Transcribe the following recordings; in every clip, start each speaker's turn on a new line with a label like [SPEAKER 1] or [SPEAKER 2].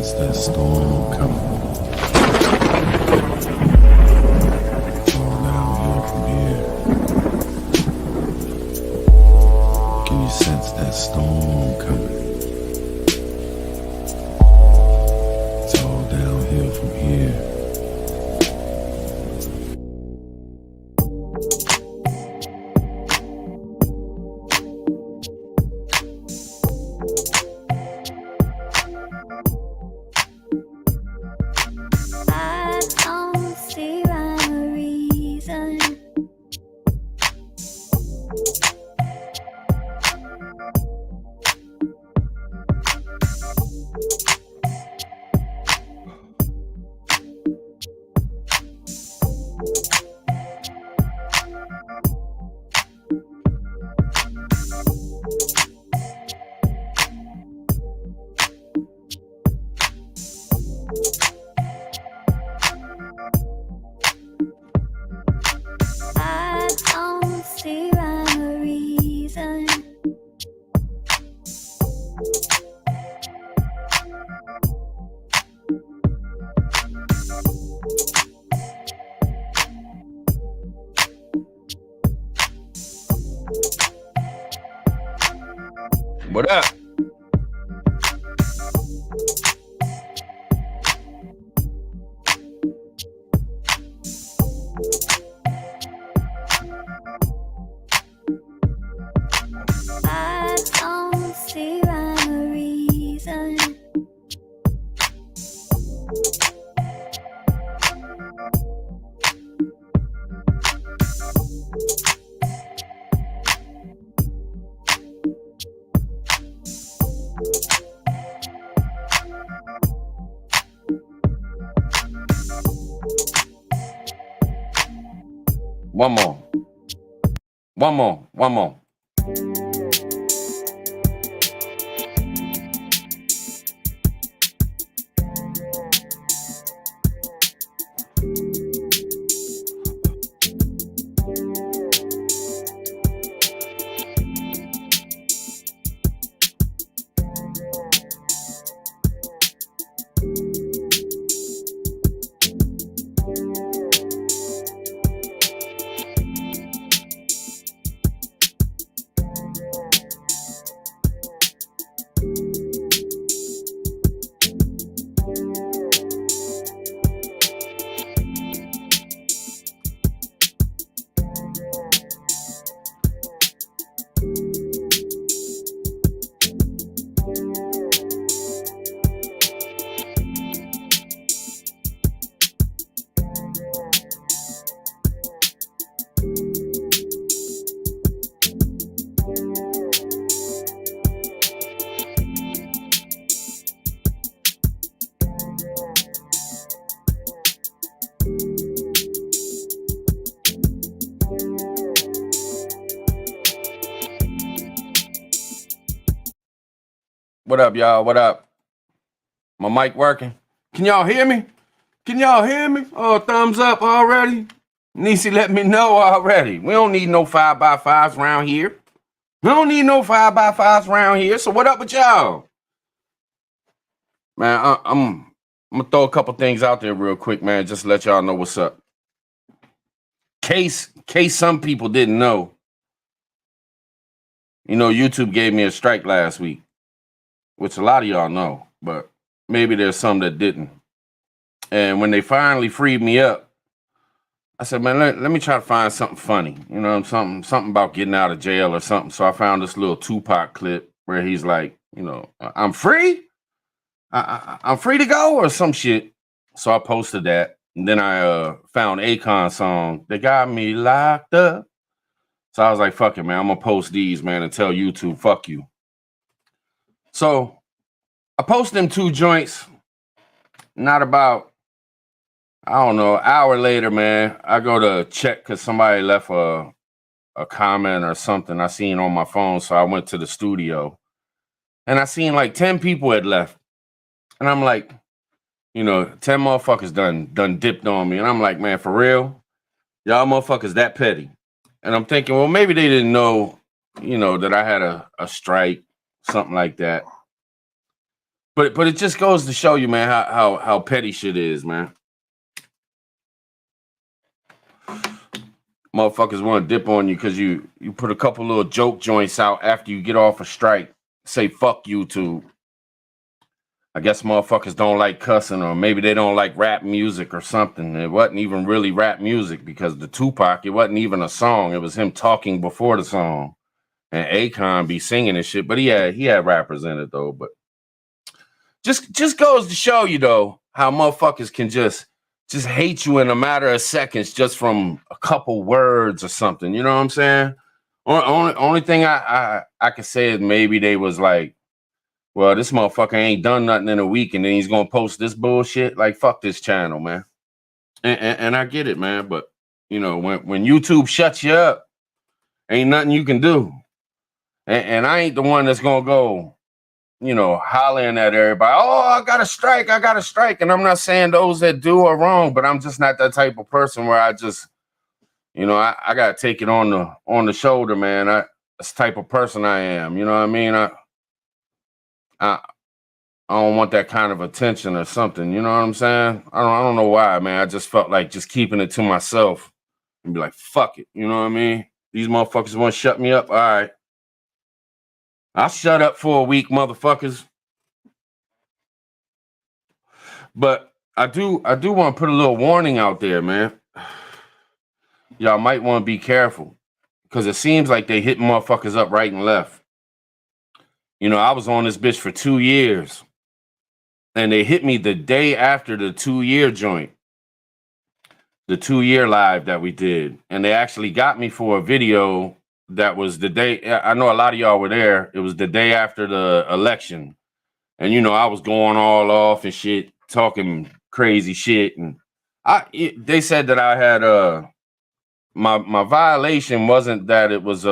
[SPEAKER 1] sense that storm coming. It's all downhill from here. Can you sense that storm coming? It's all downhill from here.
[SPEAKER 2] What up?
[SPEAKER 3] I don't see rhyme or reason.
[SPEAKER 2] One more. One more. One more. What up, y'all? What up? My mic working? Can y'all hear me? Can y'all hear me? Oh, thumbs up already? Niecy, let me know already. We don't need no 5x5s around here. We don't need no 5x5s around here. So what up with y'all? Man, I'm gonna throw a couple things out there real quick, man, just to let y'all know what's up. Case some people didn't know. You know, YouTube gave me a strike last week, which a lot of y'all know, but maybe there's some that didn't. And when they finally freed me up, I said, man, let me try to find something funny. You know, something about getting out of jail or something. So I found this little Tupac clip where he's like, you know, I'm free? I'm free to go or some shit. So I posted that. And then I found Akon's song, They Got Me Locked Up. So I was like, fuck it, man. I'm going to post these, man, and tell YouTube, fuck you. So I posted them two joints. Not about, I don't know, an hour later, man, I go to check because somebody left a comment or something I seen on my phone. So I went to the studio and I seen like 10 people had left. And I'm like, you know, 10 motherfuckers done dipped on me. And I'm like, man, for real? Y'all motherfuckers that petty. And I'm thinking, well, maybe they didn't know, you know, that I had a strike, something like that. But it just goes to show you, man, how petty shit is, man. Motherfuckers want to dip on you because you put a couple little joke joints out after you get off a strike. Say fuck YouTube. I guess motherfuckers don't like cussing, or maybe they don't like rap music or something. It wasn't even really rap music because the Tupac, it wasn't even a song. It was him talking before the song. And Akon be singing and shit. But he had rappers in it though. But just goes to show you though how motherfuckers can just hate you in a matter of seconds just from a couple words or something. You know what I'm saying? Only thing I can say is maybe they was like, well, this motherfucker ain't done nothing in a week, and then he's gonna post this bullshit. Like, fuck this channel, man. And I get it, man. But you know, when YouTube shuts you up, ain't nothing you can do. And I ain't the one that's gonna go, you know, hollering at everybody. Oh, I got a strike. And I'm not saying those that do are wrong, but I'm just not that type of person where I just, you know, I gotta take it on the shoulder, man. That's the type of person I am. You know what I mean? I don't want that kind of attention or something. You know what I'm saying? I don't know why, man. I just felt like just keeping it to myself and be like, fuck it. You know what I mean? These motherfuckers want to shut me up. All right. I'll shut up for a week, motherfuckers. But I do want to put a little warning out there, man. Y'all might want to be careful because it seems like they hit motherfuckers up right and left. You know, I was on this bitch for 2 years and they hit me the day after the 2-year joint, the 2-year live that we did. And they actually got me for a video that was the day. I know a lot of y'all were there. It was the day after the election. And, you know, I was going all off and shit, talking crazy shit. And they said that I had, my violation wasn't that it was,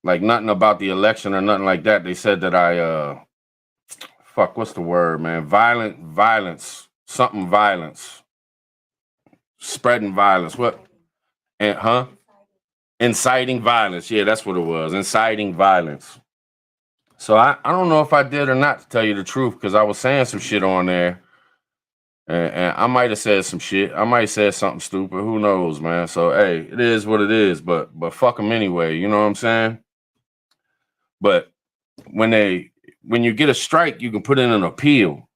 [SPEAKER 2] like nothing about the election or nothing like that. They said that I what's the word, man? Violence, spreading violence. What? And inciting violence. Yeah, that's what it was. Inciting violence. So I don't know if I did or not, to tell you the truth, because I was saying some shit on there. And I might have said some shit. I might have said something stupid. Who knows, man? So hey, it is what it is, but fuck them anyway. You know what I'm saying? But when you get a strike, you can put in an appeal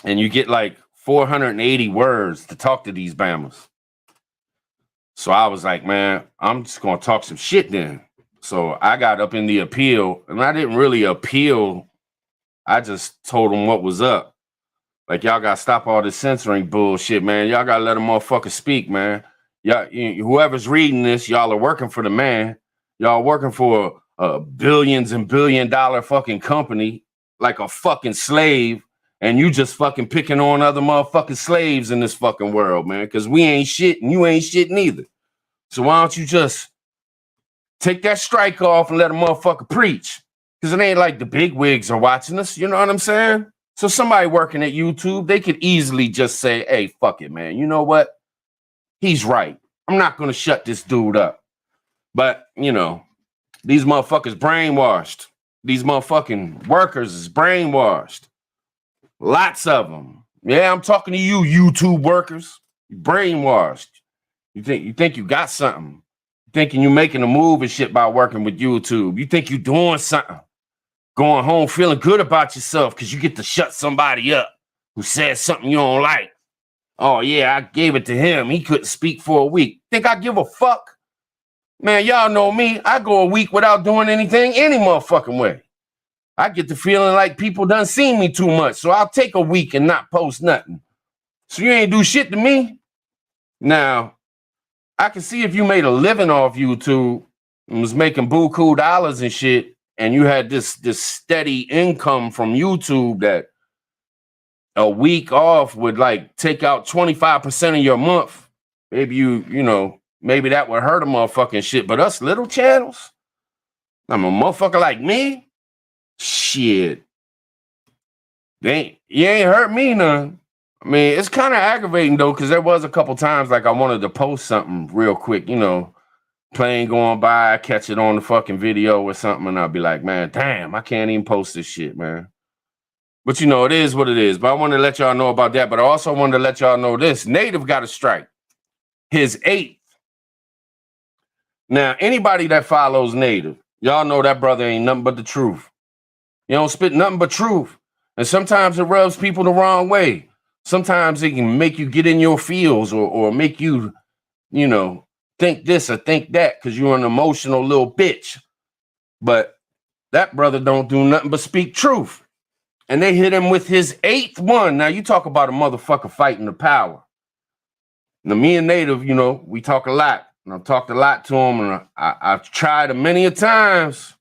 [SPEAKER 2] and you get like 480 words to talk to these Bammers. So I was like, man, I'm just going to talk some shit then. So I got up in the appeal and I didn't really appeal. I just told them what was up. Like, y'all got to stop all this censoring bullshit, man. Y'all got to let a motherfucker speak, man. Y'all, whoever's reading this, y'all are working for the man. Y'all working for billions and $billion fucking company like a fucking slave, and you just fucking picking on other motherfucking slaves in this fucking world, man, because we ain't shit and you ain't shit neither. So why don't you just take that strike off and let a motherfucker preach? Because it ain't like the big wigs are watching us, you know what I'm saying? So somebody working at YouTube, they could easily just say, hey, fuck it, man. You know what? He's right. I'm not going to shut this dude up. But, you know, these motherfuckers brainwashed. These motherfucking workers is brainwashed. Lots of them. Yeah, I'm talking to you, YouTube workers. You brainwashed. You think you got something. You thinking you making a move and shit by working with YouTube. You think you doing something. Going home feeling good about yourself because you get to shut somebody up who says something you don't like. Oh, yeah, I gave it to him. He couldn't speak for a week. Think I give a fuck? Man, y'all know me. I go a week without doing anything any motherfucking way. I get the feeling like people done seen me too much, so I'll take a week and not post nothing. So you ain't do shit to me? Now, I can see if you made a living off YouTube and was making buku dollars and shit, and you had this steady income from YouTube that a week off would like take out 25% of your month. Maybe you know, maybe that would hurt a motherfucking shit. But us little channels, I'm a motherfucker like me. Shit. You ain't hurt me none. I mean, it's kind of aggravating though, because there was a couple times like I wanted to post something real quick, you know, Plane going by, I catch it on the fucking video or something, and I'll be like, man, damn, I can't even post this shit, man. But you know, it is what it is. But I want to let y'all know about that. But I also wanted to let y'all know this. Native got a strike. His 8th. Now, anybody that follows Native, y'all know that brother ain't nothing but the truth. You don't spit nothing but truth. And sometimes it rubs people the wrong way. Sometimes it can make you get in your feels or make you, you know, think this or think that because you're an emotional little bitch. But that brother don't do nothing but speak truth. And they hit him with his 8th one. Now, you talk about a motherfucker fighting the power. Now, me and Native, you know, we talk a lot. And I've talked a lot to him, and I've tried many a times.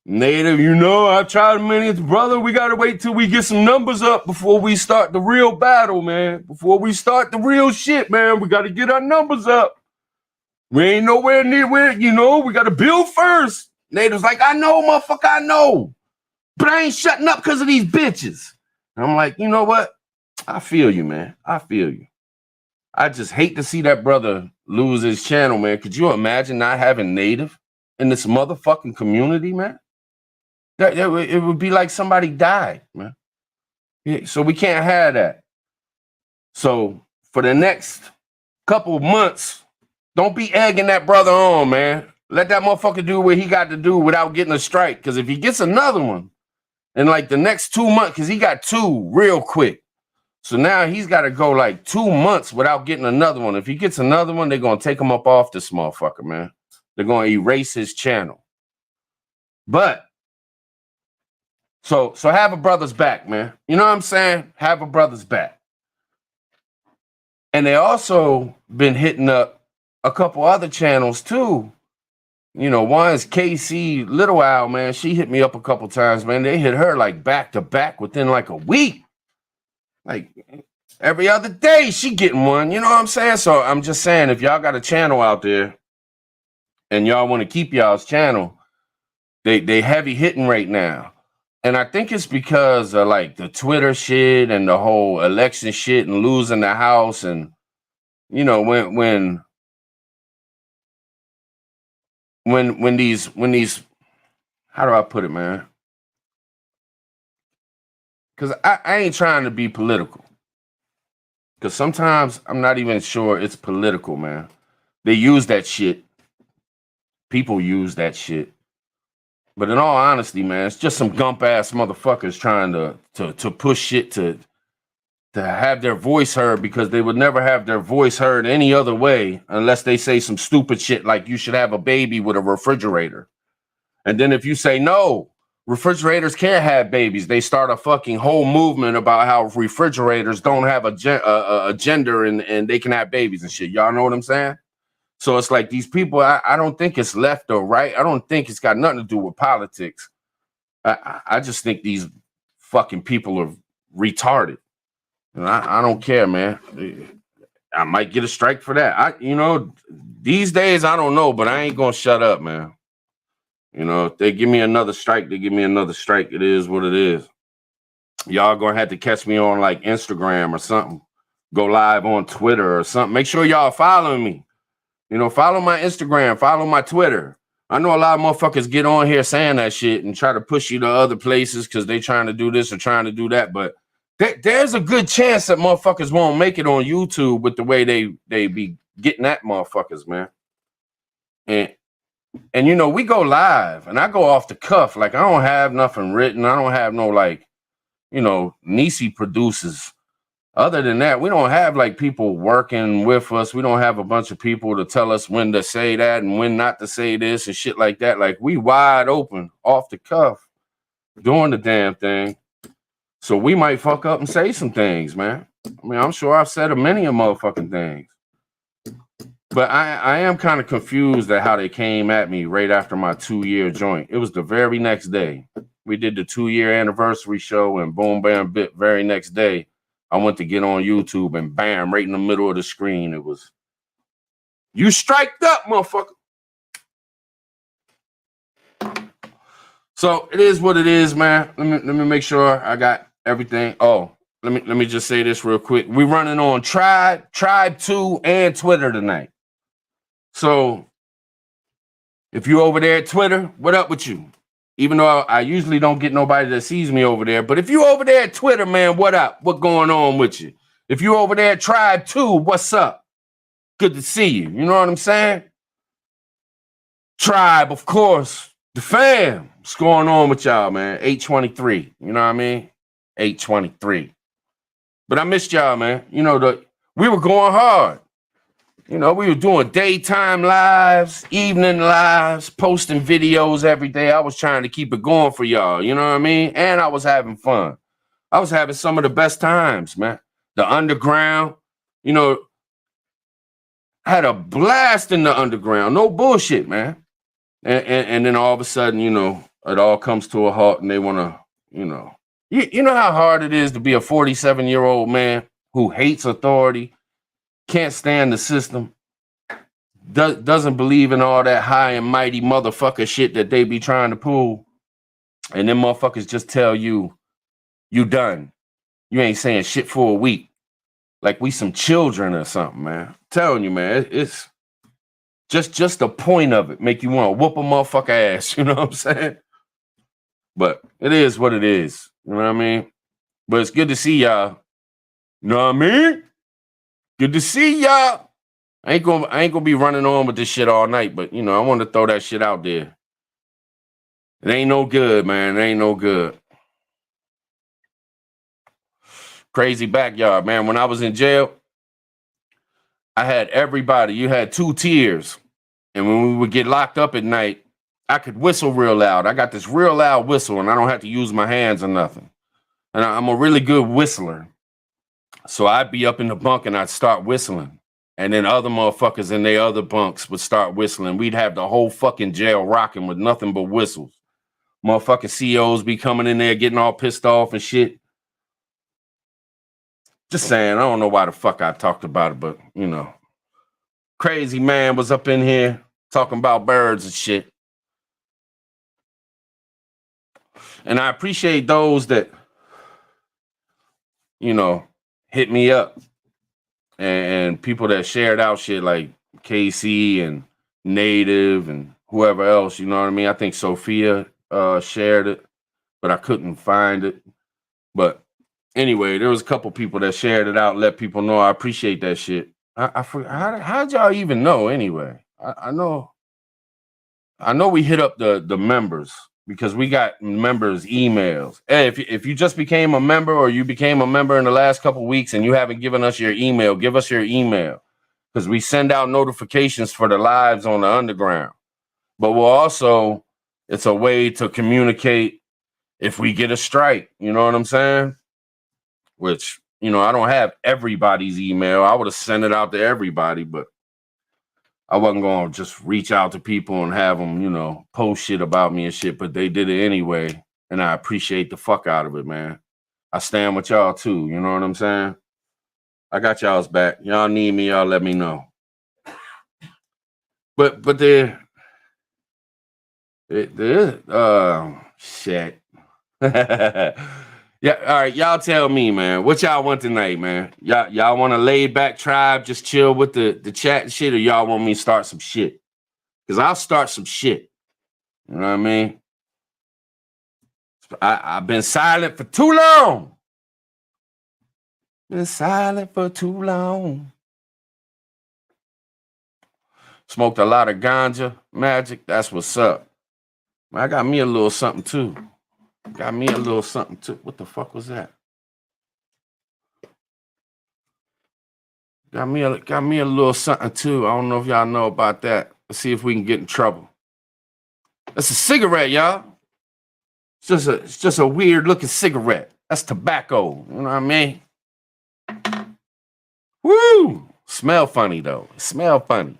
[SPEAKER 2] Native, you know, I've tried many. Brother, we got to wait till we get some numbers up before we start the real battle, man. Before we start the real shit, man, we got to get our numbers up. We ain't nowhere near where, you know, we got to build first. Native's like, I know, motherfucker, I know. But I ain't shutting up because of these bitches. And I'm like, you know what? I feel you, man. I feel you. I just hate to see that brother lose his channel, man. Could you imagine not having Native in this motherfucking community, man? It would be like somebody died, man. Yeah, so we can't have that. So for the next couple of months, don't be egging that brother on, man. Let that motherfucker do what he got to do without getting a strike. Because if he gets another one in like the next 2 months, because he got 2 real quick. So now he's got to go like 2 months without getting another one. If he gets another one, they're going to take him up off this motherfucker, man. They're going to erase his channel. But so have a brother's back, man. You know what I'm saying? Have a brother's back. And they also been hitting up a couple other channels too. You know, one is KC Little Owl, man. She hit me up a couple times, man. They hit her like back to back within like a week. Like every other day she getting one. You know what I'm saying? So I'm just saying, if y'all got a channel out there and y'all want to keep y'all's channel, they heavy hitting right now. And I think it's because of like the Twitter shit and the whole election shit and losing the house. And, you know, when these, how do I put it, man? Because I ain't trying to be political. Because sometimes I'm not even sure it's political, man. They use that shit. People use that shit. But in all honesty, man, it's just some gump ass motherfuckers trying to push shit to have their voice heard, because they would never have their voice heard any other way unless they say some stupid shit like you should have a baby with a refrigerator. And then if you say no, refrigerators can't have babies, they start a fucking whole movement about how refrigerators don't have a gender and they can have babies and shit. Y'all know what I'm saying? So it's like these people, I don't think it's left or right. I don't think it's got nothing to do with politics. I just think these fucking people are retarded. And I don't care, man. I might get a strike for that. You know, these days, I don't know, but I ain't going to shut up, man. You know, if they give me another strike, they give me another strike. It is what it is. Y'all going to have to catch me on like Instagram or something. Go live on Twitter or something. Make sure y'all following me. You know, follow my Instagram, follow my Twitter. I know a lot of motherfuckers get on here saying that shit and try to push you to other places because they trying to do this or trying to do that. But there's a good chance that motherfuckers won't make it on YouTube with the way they be getting at motherfuckers, man. And you know, we go live and I go off the cuff. Like, I don't have nothing written. I don't have no, like, you know, Nisi produces. Other than that, we don't have like people working with us. We don't have a bunch of people to tell us when to say that and when not to say this and shit like that. Like, we wide open, off the cuff, doing the damn thing. So we might fuck up and say some things, man. I mean, I'm sure I've said a many of motherfucking things. But I am kind of confused at how they came at me right after my 2-year joint. It was the very next day. We did the 2-year anniversary show and boom, bam, bit, very next day. I went to get on YouTube and bam, right in the middle of the screen, it was, you striked up, motherfucker. So it is what it is, man. Let me make sure I got everything. Oh, let me just say this real quick. We running on Tribe 2, and Twitter tonight. So If you over there at Twitter, what up with you? Even though I usually don't get nobody that sees me over there, but if you over there at Twitter, man, what up? What going on with you? If you over there at Tribe 2, what's up? Good to see you. You know what I'm saying? Tribe, of course. The fam. What's going on with y'all, man? 823. You know what I mean? 823. But I missed y'all, man. You know, we were going hard. You know, we were doing daytime lives, evening lives, posting videos every day. I was trying to keep it going for y'all. You know what I mean? And I was having fun. I was having some of the best times, man. The underground, you know, had a blast in the underground. No bullshit, man. And then all of a sudden, you know, it all comes to a halt and they want to, you know. You know how hard it is to be a 47-year-old man who hates authority, can't stand the system, doesn't believe in all that high and mighty motherfucker shit that they be trying to pull. And then motherfuckers just tell you, you done. You ain't saying shit for a week. Like we some children or something, man. I'm telling you, man, it's just the point of it. Make you want to whoop a motherfucker ass. You know what I'm saying? But it is what it is. You know what I mean? But it's good to see y'all. You know what I mean? Good to see y'all. I ain't gonna be running on with this shit all night, but you know, I want to throw that shit out there. It ain't no good, man. It ain't no good. Crazy backyard, man. When I was in jail, I had everybody. You had 2 tiers. And when we would get locked up at night, I could whistle real loud. I got this real loud whistle, and I don't have to use my hands or nothing. And I'm a really good whistler. So I'd be up in the bunk and I'd start whistling. And then other motherfuckers in their other bunks would start whistling. We'd have the whole fucking jail rocking with nothing but whistles. Motherfucking COs be coming in there getting all pissed off and shit. Just saying, I don't know why the fuck I talked about it, but, you know. Crazy man was up in here talking about birds and shit. And I appreciate those that, you know, hit me up and people that shared out shit like KC and Native and whoever else, you know what I mean? I think Sophia shared it, but I couldn't find it. But anyway, there was a couple people that shared it out, let people know. I appreciate that shit. I forgot, how'd y'all even know anyway? I know we hit up the members because we got members' emails. Hey, if you just became a member or you became a member in the last couple of weeks and you haven't given us your email, give us your email because we send out notifications for the lives on the underground. But we'll also, it's a way to communicate if we get a strike. You know what I'm saying? Which, you know, I don't have everybody's email. I would have sent it out to everybody, but I wasn't going to just reach out to people and have them, you know, post shit about me and shit, but they did it anyway. And I appreciate the fuck out of it, man. I stand with y'all too. You know what I'm saying? I got y'all's back. Y'all need me. Y'all let me know. But there shit. Yeah, all right, y'all tell me, man. What y'all want tonight, man? Y'all want a laid back tribe, just chill with the chat and shit, or y'all want me to start some shit? Because I'll start some shit. You know what I mean? I've been silent for too long. Been silent for too long. Smoked a lot of ganja, magic. That's what's up. I got me a little something too. Got me a little something too. What the fuck was that? Got me a little something too. I don't know if y'all know about that. Let's see if we can get in trouble. That's a cigarette, y'all. It's just a weird looking cigarette. That's tobacco. You know what I mean? Woo! Smell funny though. Smell funny.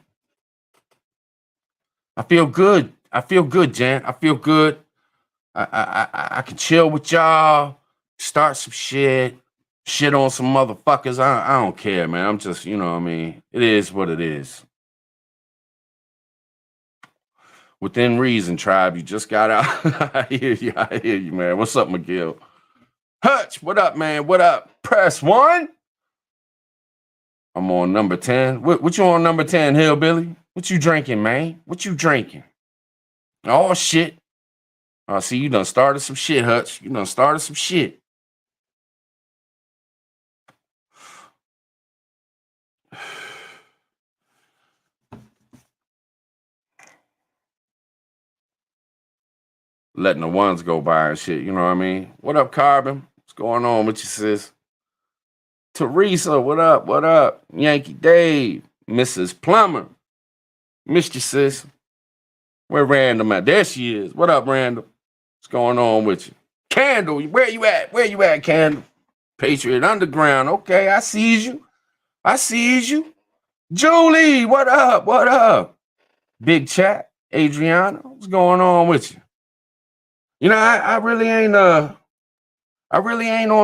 [SPEAKER 2] I feel good. Jan. I feel good. I can chill with y'all, start some shit on some motherfuckers. I don't care, man. I'm just, you know what I mean? It is what it is. Within reason, tribe. You just got out. I hear you, man. What's up, McGill? Hutch, what up, man? What up? Press 1. I'm on number 10. What you on number 10, Hillbilly? What you drinking, man? What you drinking? Oh shit. I see you done started some shit, Hutch. You done started some shit. Letting the ones go by and shit, you know what I mean? What up, Carbon? What's going on with you, sis? Teresa, what up? What up? Yankee Dave, Mrs. Plummer. Missed you, sis. Where Random at? There she is. What up, Random? What's going on with you? Candle, where you at? Where you at, Candle? Patriot Underground. Okay, I sees you. I sees you. Julie, what up? What up? Big chat. Adriana, what's going on with you? You know, I really ain't on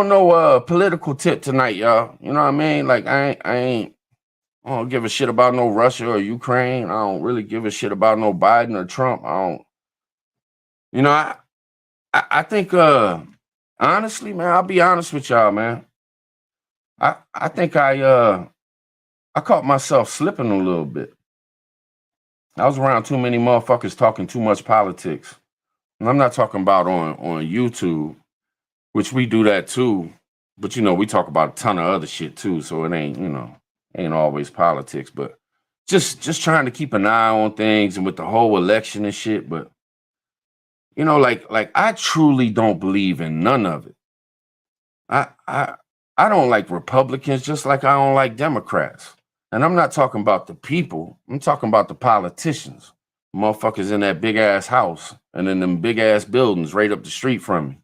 [SPEAKER 2] no political tip tonight, y'all. You know what I mean? Like I don't give a shit about no Russia or Ukraine. I don't really give a shit about no Biden or Trump. I don't, you know, I think honestly, man, I'll be honest with y'all, man. I think I caught myself slipping a little bit. I was around too many motherfuckers talking too much politics. And I'm not talking about on YouTube, which we do that too. But you know, we talk about a ton of other shit too. So it ain't, you know, ain't always politics. But just trying to keep an eye on things and with the whole election and shit. But you know, like I truly don't believe in none of it. I don't like Republicans just like I don't like Democrats. And I'm not talking about the people. I'm talking about the politicians. Motherfuckers in that big ass house and in them big ass buildings right up the street from me.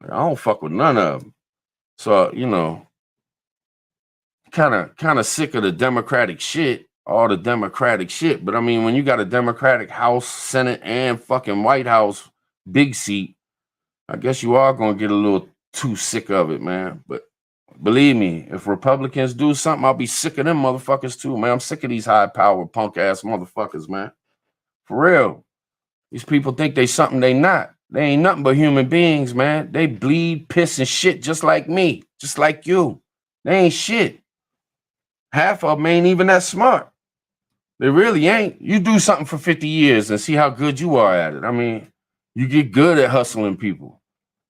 [SPEAKER 2] I don't fuck with none of them. So, you know, kind of sick of the Democratic shit, all the Democratic shit. But I mean, when you got a Democratic House, Senate, and fucking White House big seat, I guess you are going to get a little too sick of it, man. But believe me, if Republicans do something, I'll be sick of them motherfuckers too, man. I'm sick of these high-powered punk-ass motherfuckers, man. For real. These people think they something they not. They ain't nothing but human beings, man. They bleed, piss, and shit just like me, just like you. They ain't shit. Half of them ain't even that smart. They really ain't. You do something for 50 years and see how good you are at it. I mean, you get good at hustling people.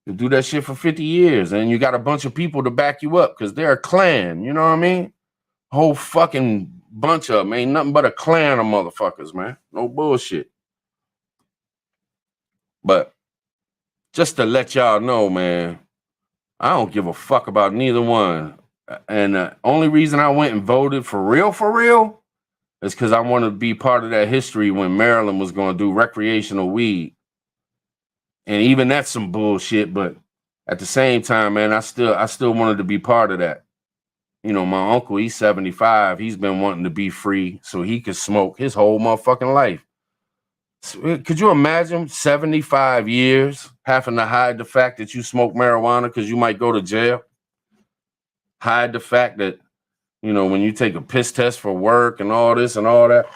[SPEAKER 2] You do that shit for 50 years and you got a bunch of people to back you up because they're a clan. You know what I mean? Whole fucking bunch of them ain't nothing but a clan of motherfuckers, man. No bullshit. But just to let y'all know, man, I don't give a fuck about neither one. And the only reason I went and voted for real, is because I want to be part of that history when Maryland was going to do recreational weed. And even that's some bullshit, but at the same time, man, I still wanted to be part of that. You know, my uncle, he's 75. He's been wanting to be free so he could smoke his whole motherfucking life. Could you imagine 75 years having to hide the fact that you smoke marijuana because you might go to jail? Hide the fact that, you know, when you take a piss test for work and all this and all that,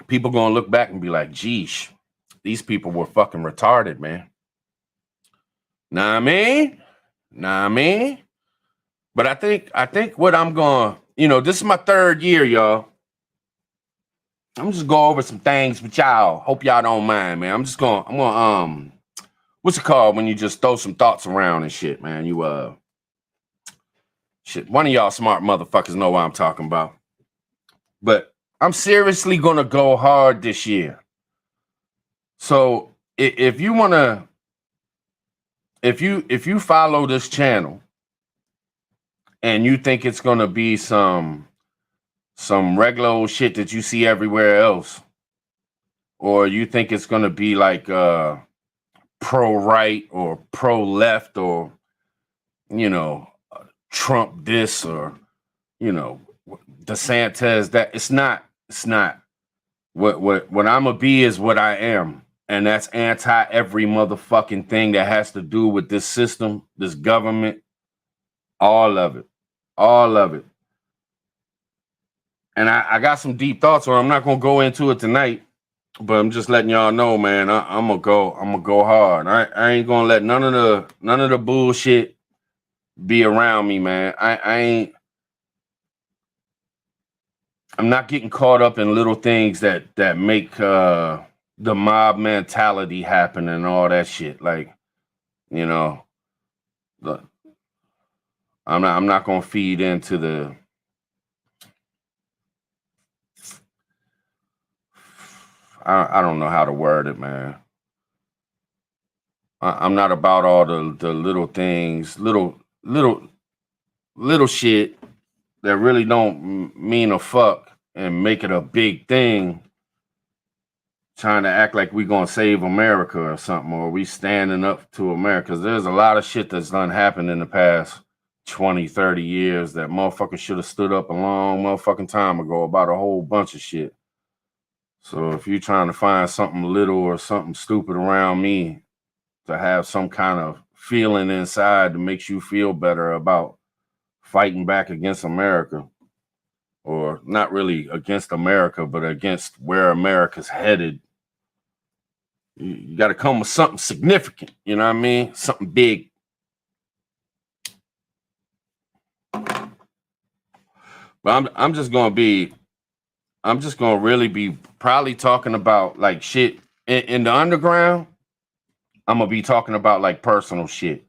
[SPEAKER 2] people gonna look back and be like, geesh, these people were fucking retarded, man. Nah, I mean? But I think what I'm gonna, you know, this is my third year, y'all. I'm just go over some things with y'all. Hope y'all don't mind, man. I'm gonna what's it called when you just throw some thoughts around and shit, man? You shit. One of y'all smart motherfuckers know what I'm talking about. But I'm seriously gonna go hard this year. So if you wanna, if you follow this channel and you think it's gonna be some regular old shit that you see everywhere else, or you think it's gonna be like pro-right or pro-left or, you know, Trump this or, you know, DeSantis that, it's not. What I'm gonna be is what I am. And that's anti every motherfucking thing that has to do with this system, this government, all of it. And I got some deep thoughts on it. I'm not gonna go into it tonight, but I'm just letting y'all know, man. I'm gonna go hard. I ain't gonna let none of the bullshit be around me, man. I ain't. I'm not getting caught up in little things that make the mob mentality happen and all that shit. Like, you know, the, I'm not gonna feed into the I don't know how to word it, man. I'm not about all the little things, little shit that really don't mean a fuck and make it a big thing, trying to act like we gonna save America or something, or we standing up to America. 'Cause there's a lot of shit that's done happened in the past 20, 30 years that motherfuckers should have stood up a long motherfucking time ago about a whole bunch of shit. So if you're trying to find something little or something stupid around me to have some kind of feeling inside that makes you feel better about fighting back against America, or not really against America, but against where America's headed, you got to come with something significant. You know what I mean? Something big. But I'm just gonna really be probably talking about like shit in the underground. I'm gonna be talking about like personal shit,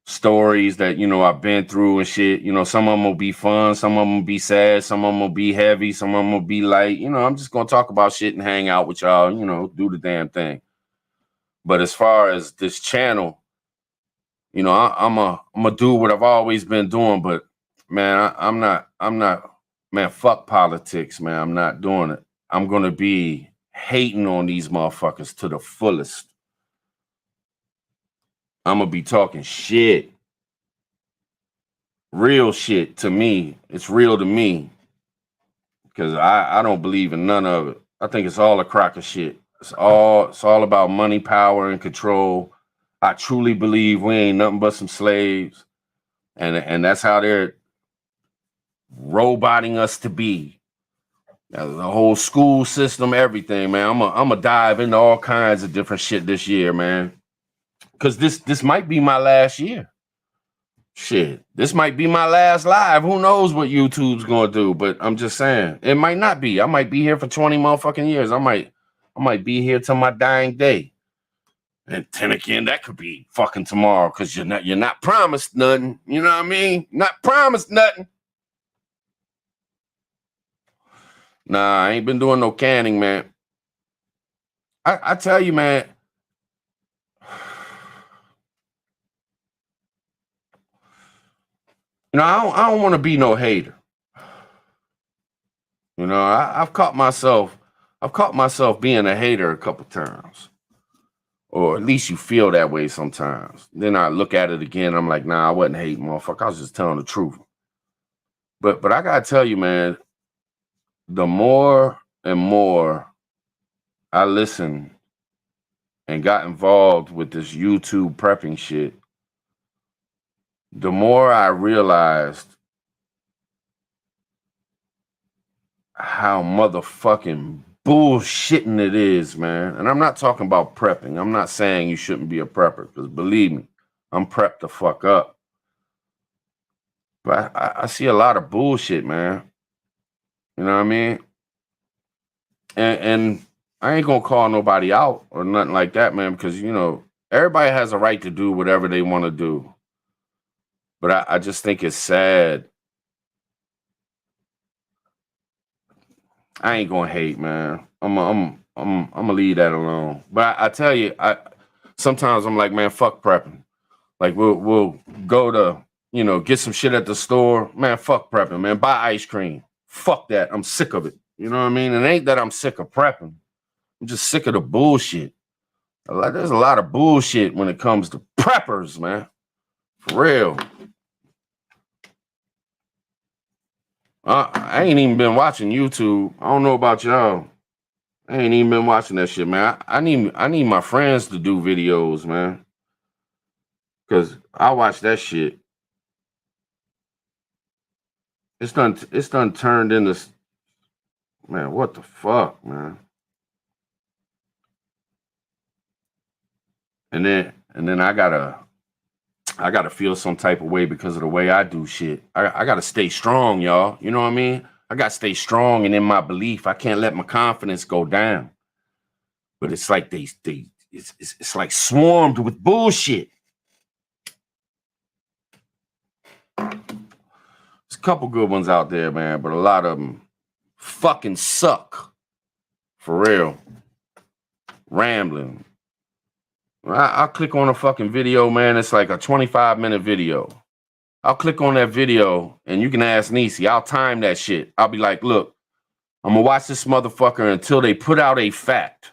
[SPEAKER 2] stories that I've been through and shit. Some of them will be fun, some of them will be sad, some of them will be heavy, some of them will be light. I'm just gonna talk about shit and hang out with y'all. Do the damn thing. But as far as this channel, I'm a do what I've always been doing. But man, I'm not. Man, fuck politics, man. I'm not doing it. I'm gonna be hating on these motherfuckers to the fullest. I'm gonna be talking shit. Real shit to me. It's real to me. Because I don't believe in none of it. I think it's all a crock of shit. It's all about money, power, and control. I truly believe we ain't nothing but some slaves. And that's how they're roboting us to be. Now, the whole school system, everything, man. I'm gonna dive into all kinds of different shit this year, man. Because this might be my last year. Shit, this might be my last live. Who knows what YouTube's gonna do? But I'm just saying, it might not be. I might be here for 20 motherfucking years. I might be here till my dying day. And then again, that could be fucking tomorrow, because you're not promised nothing. You know what I mean? Not promised nothing. Nah, I ain't been doing no canning, man. I tell you, man. I don't want to be no hater. I've caught myself being a hater a couple times. Or at least you feel that way sometimes. Then I look at it again, I'm like, nah, I wasn't hating, motherfucker. I was just telling the truth. But I gotta tell you, man, the more and more I listened and got involved with this YouTube prepping shit, the more I realized how motherfucking bullshitting it is, man. And I'm not talking about prepping. I'm not saying you shouldn't be a prepper, because believe me, I'm prepped the fuck up. But I see a lot of bullshit, man. You know what I mean? And I ain't gonna call nobody out or nothing like that, man, because everybody has a right to do whatever they want to do. But I just think it's sad. I ain't gonna hate, man. I'm gonna leave that alone. But I tell you, sometimes I'm like, man, fuck prepping. Like we'll go to get some shit at the store, man. Fuck prepping, man. Buy ice cream. Fuck that. I'm sick of it. You know what I mean? It ain't that I'm sick of prepping. I'm just sick of the bullshit. There's a lot of bullshit when it comes to preppers, man. For real. I ain't even been watching YouTube. I don't know about y'all. I ain't even been watching that shit, man. I need my friends to do videos, man. Cause I watch that shit. It's done turned into, man, what the fuck, man. And then I gotta feel some type of way because of the way I do shit. I gotta stay strong, y'all. You know what I mean? I got to stay strong and in my belief. I can't let my confidence go down. But it's like it's like swarmed with bullshit. There's a couple good ones out there, man, but a lot of them fucking suck. For real. Rambling. I'll click on a fucking video, man. It's like a 25-minute video. I'll click on that video and you can ask Niecy. I'll time that shit. I'll be like, look, I'm going to watch this motherfucker until they put out a fact,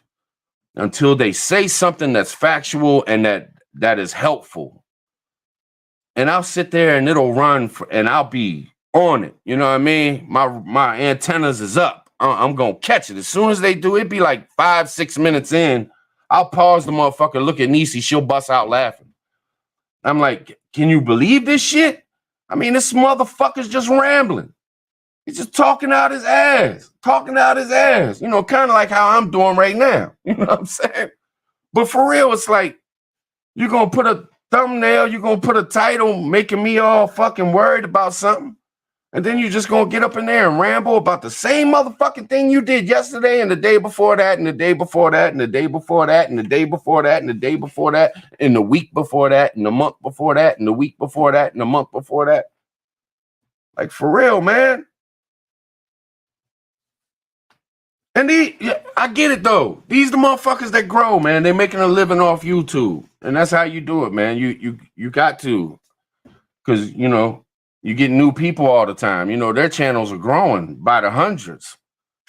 [SPEAKER 2] until they say something that's factual and that is helpful. And I'll sit there and it'll run and I'll be on it. You know what I mean? My antennas is up. I'm going to catch it. As soon as they do, it'd be like 5-6 minutes in. I'll pause the motherfucker, look at Niecy. She'll bust out laughing. I'm like, can you believe this shit? I mean, this motherfucker's just rambling. He's just talking out his ass. You know, kind of like how I'm doing right now. You know what I'm saying? But for real, it's like, you're going to put a thumbnail, you're going to put a title making me all fucking worried about something. And then you're just going to get up in there and ramble about the same motherfucking thing you did yesterday and the day before that and the day before that and the day before that and the day before that and the day before that and the week before that and the month before that and the week before that and the month before that. Like, for real, man. And I get it, though. These the motherfuckers that grow, man. They're making a living off YouTube. And that's how you do it, man. You got to. Because, you know, you get new people all the time. You know, their channels are growing by the hundreds,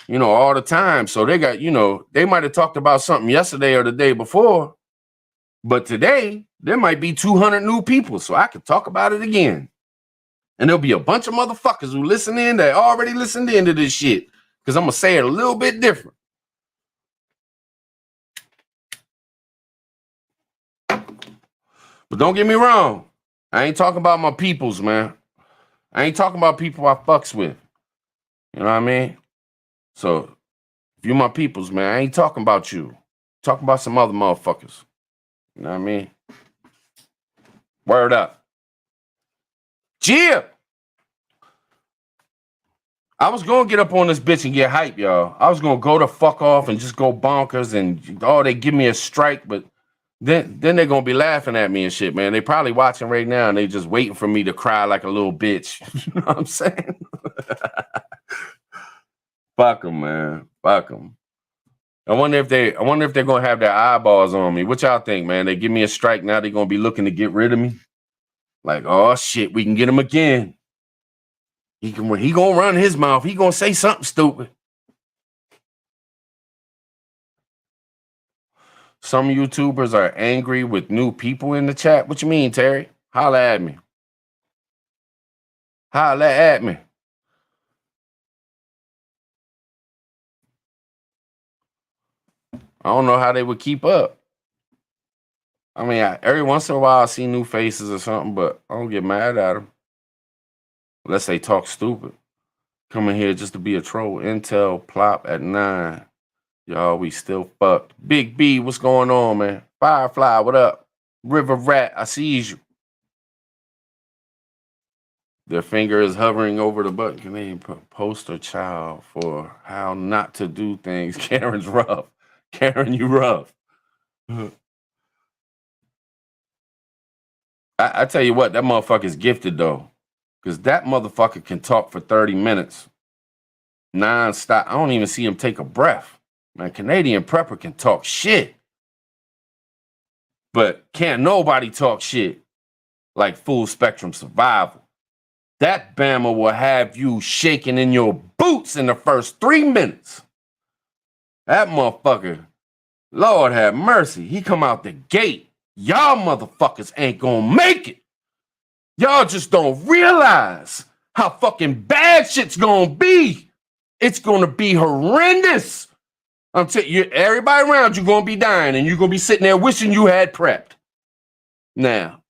[SPEAKER 2] you know, all the time. So they got, you know, they might have talked about something yesterday or the day before, but today there might be 200 new people. So I could talk about it again. And there'll be a bunch of motherfuckers who listen in that already listened into this shit. Because I'm going to say it a little bit different. But don't get me wrong. I ain't talking about my peoples, man. I ain't talking about people I fucks with. You know what I mean? So, if you my peoples, man, I ain't talking about you. I'm talking about some other motherfuckers. You know what I mean? Word up. Gia! I was going to get up on this bitch and get hype, y'all. I was going to go the fuck off and just go bonkers and, they give me a strike, but then they're going to be laughing at me and shit, man. They probably watching right now and they just waiting for me to cry like a little bitch. You know what I'm saying? Fuck them, man. Fuck them. I wonder if they're going to have their eyeballs on me. What y'all think, man? They give me a strike, now they're going to be looking to get rid of me? Like, oh, shit, we can get him again. He going to run his mouth. He going to say something stupid. Some YouTubers are angry with new people in the chat. What you mean, Terry? Holla at me. Holla at me. I don't know how they would keep up. I mean, every once in a while I see new faces or something, but I don't get mad at them. Unless they talk stupid. Coming here just to be a troll. Intel plop at 9. Y'all, we still fucked. Big B, what's going on, man? Firefly, what up? River Rat, I see you. Their finger is hovering over the button. Can they poster child for how not to do things? Karen's rough. Karen, you rough. I tell you what, that motherfucker's gifted, though. Because that motherfucker can talk for 30 minutes. Non-stop. I don't even see him take a breath. Man, Canadian Prepper can talk shit. But can't nobody talk shit like Full Spectrum Survival. That Bama will have you shaking in your boots in the first 3 minutes. That motherfucker, Lord have mercy, he come out the gate. Y'all motherfuckers ain't gonna make it. Y'all just don't realize how fucking bad shit's gonna be. It's gonna be horrendous. I'm telling you, everybody around you gonna be dying and you're gonna be sitting there wishing you had prepped. Now,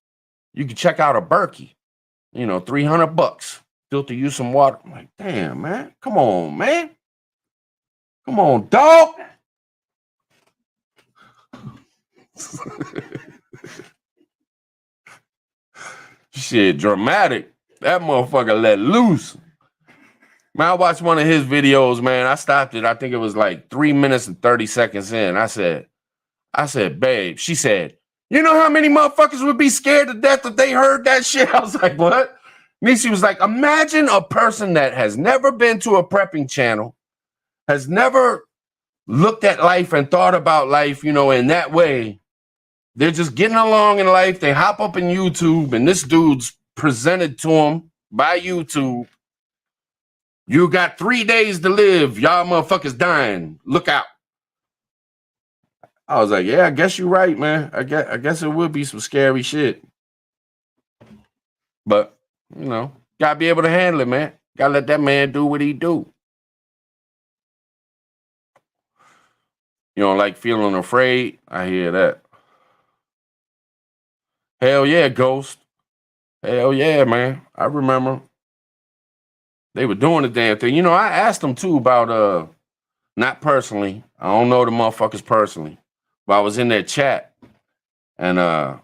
[SPEAKER 2] you can check out a Berkey, $300. Filter you some water. I'm like, damn, man. Come on, man. Come on, dog. Shit, dramatic. That motherfucker let loose. Man, I watched one of his videos, man. I stopped it. I think it was like 3 minutes and 30 seconds in. I said, babe, she said, you know how many motherfuckers would be scared to death if they heard that shit? I was like, what? Niecy was like, imagine a person that has never been to a prepping channel, has never looked at life and thought about life, you know, in that way. They're just getting along in life. They hop up in YouTube and this dude's presented to them by YouTube. You got 3 days to live. Y'all motherfuckers dying. Look out. I was like, yeah, I guess you're right, man. I guess it would be some scary shit. But, you know, gotta be able to handle it, man. Gotta let that man do what he do. You don't like feeling afraid? I hear that. Hell yeah, Ghost. Hell yeah, man. I remember. They were doing the damn thing. You know, I asked them too about not personally. I don't know the motherfuckers personally. But I was in that chat and I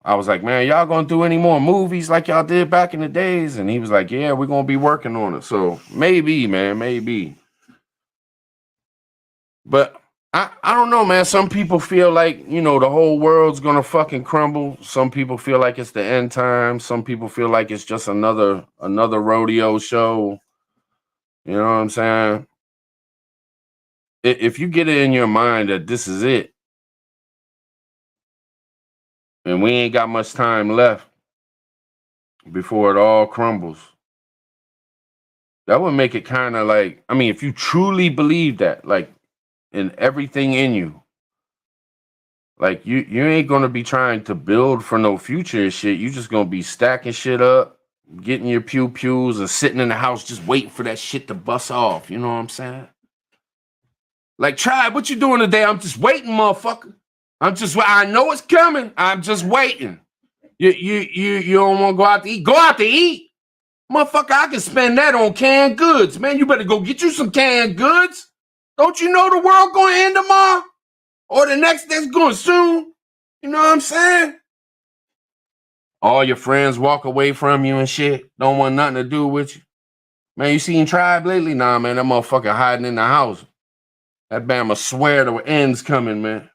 [SPEAKER 2] was like, man, y'all gonna do any more movies like y'all did back in the days? And he was like, yeah, we're gonna be working on it. So maybe, man, maybe. But I don't know, man. Some people feel like, you know, the whole world's gonna fucking crumble. Some people feel like it's the end time. Some people feel like it's just another rodeo show. You know what I'm saying? If you get it in your mind that this is it, and we ain't got much time left before it all crumbles, that would make it kind of like, I mean, if you truly believe that, like, in everything in you, like you ain't gonna be trying to build for no future and shit. You just gonna be stacking shit up, getting your pews and sitting in the house just waiting for that shit to bust off. You know what I'm saying? Like, Tribe, what you doing today? I'm just waiting, motherfucker. I know it's coming. I'm just waiting. You don't want to go out to eat? Go out to eat. Motherfucker, I can spend that on canned goods. Man, you better go get you some canned goods. Don't you know the world going to end tomorrow? Or the next day's going soon? You know what I'm saying? All your friends walk away from you and shit. Don't want nothing to do with you. Man, you seen Tribe lately? Nah, man, that motherfucker hiding in the house. That Bama swear the end's coming, man.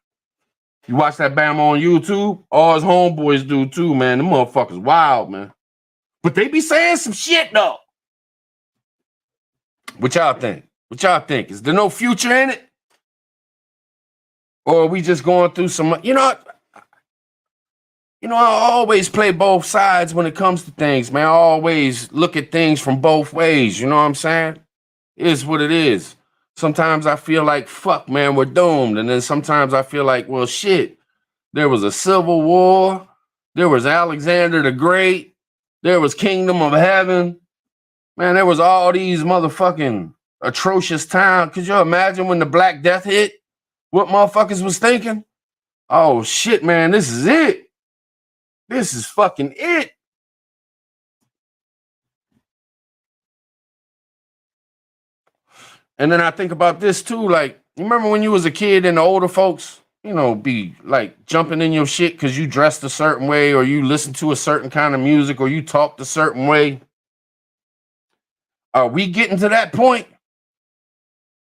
[SPEAKER 2] You watch that Bama on YouTube? All his homeboys do too, man. Them motherfuckers wild, man. But they be saying some shit, though. What y'all think? What y'all think? Is there no future in it? Or are we just going through some, you know, I always play both sides when it comes to things, man. I always look at things from both ways, you know what I'm saying? It is what it is. Sometimes I feel like, fuck, man, we're doomed. And then sometimes I feel like, well, shit, there was a civil war. There was Alexander the Great. There was Kingdom of Heaven. Man, there was all these motherfucking atrocious times. Could you imagine when the Black Death hit? What motherfuckers was thinking? Oh, shit, man, this is it. This is fucking it. And then I think about this too, like, you remember when you was a kid and the older folks, you know, be like jumping in your shit because you dressed a certain way or you listen to a certain kind of music or you talked a certain way? Are we getting to that point?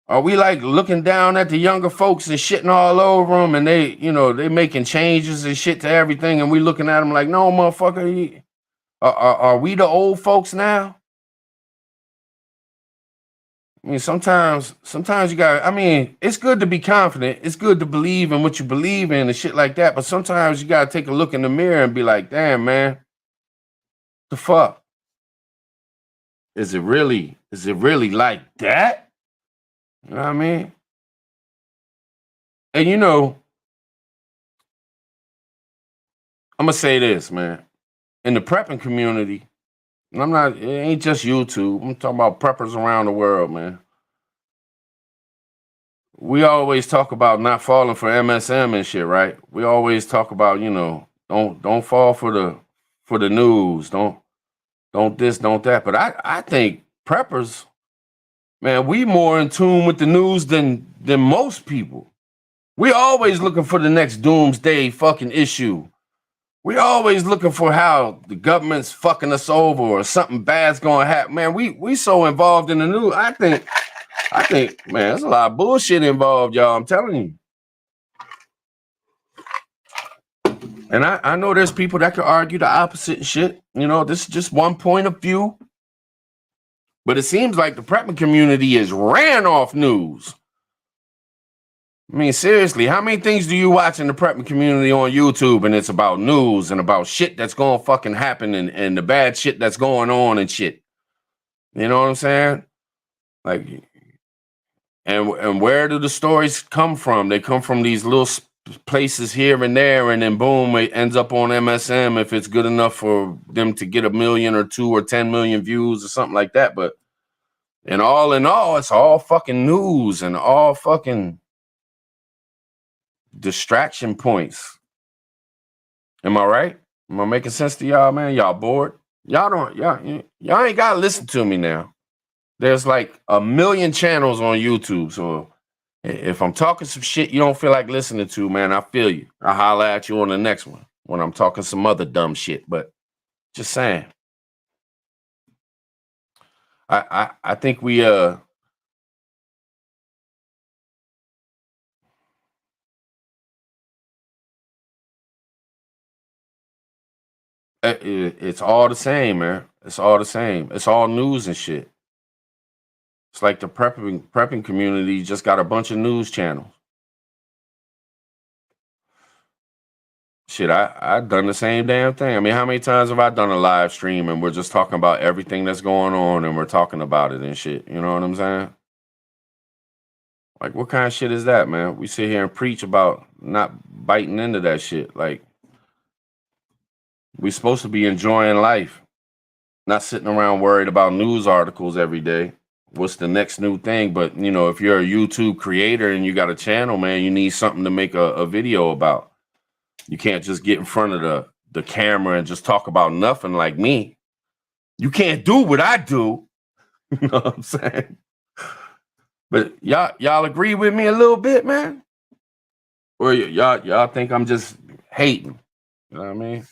[SPEAKER 2] Are we like looking down at the younger folks and shitting all over them and they, you know, they making changes and shit to everything and we looking at them like, no, motherfucker, are we the old folks now? I mean, sometimes you got, I mean, it's good to be confident. It's good to believe in what you believe in and shit like that. But sometimes you got to take a look in the mirror and be like, damn, man, the fuck? Is it really like that? You know what I mean? And you know, I'm going to say this, man. In the prepping community, and it ain't just YouTube. I'm talking about preppers around the world, man. We always talk about not falling for MSM and shit, right? We always talk about, you know, don't fall for the news. Don't this, don't that. But I think preppers, man, we more in tune with the news than most people. We always looking for the next doomsday fucking issue. We always looking for how the government's fucking us over or something bad's gonna happen. Man, we so involved in the news. I think, man, there's a lot of bullshit involved, y'all. I'm telling you. And I know there's people that could argue the opposite and shit. You know, this is just one point of view. But it seems like the prepping community is ran off news. I mean, seriously, how many things do you watch in the prepping community on YouTube and it's about news and about shit that's gonna fucking happen and the bad shit that's going on and shit? You know what I'm saying? Like, and where do the stories come from? They come from these little places here and there, and then boom, it ends up on MSM if it's good enough for them to get 1 million or 2 or 10 million views or something like that. But in all, it's all fucking news and all fucking distraction points. Am I right? Am I making sense to y'all, man? Y'all bored? Y'all ain't gotta listen to me now. There's like 1 million channels on YouTube, so if I'm talking some shit you don't feel like listening to, man, I feel you. I'll holler at you on the next one when I'm talking some other dumb shit. But just saying. I think we it's all the same, man. It's all the same. It's all news and shit. It's like the prepping community just got a bunch of news channels. Shit, I've done the same damn thing. I mean, how many times have I done a live stream and we're just talking about everything that's going on and we're talking about it and shit? You know what I'm saying? Like, what kind of shit is that, man? We sit here and preach about not biting into that shit. Like, we're supposed to be enjoying life, not sitting around worried about news articles every day. What's the next new thing? But, you know, if you're a YouTube creator and you got a channel, man, you need something to make a video about. You can't just get in front of the camera and just talk about nothing like me. You can't do what I do. You know what I'm saying? But y'all agree with me a little bit, man? Or y'all think I'm just hating? You know what I mean?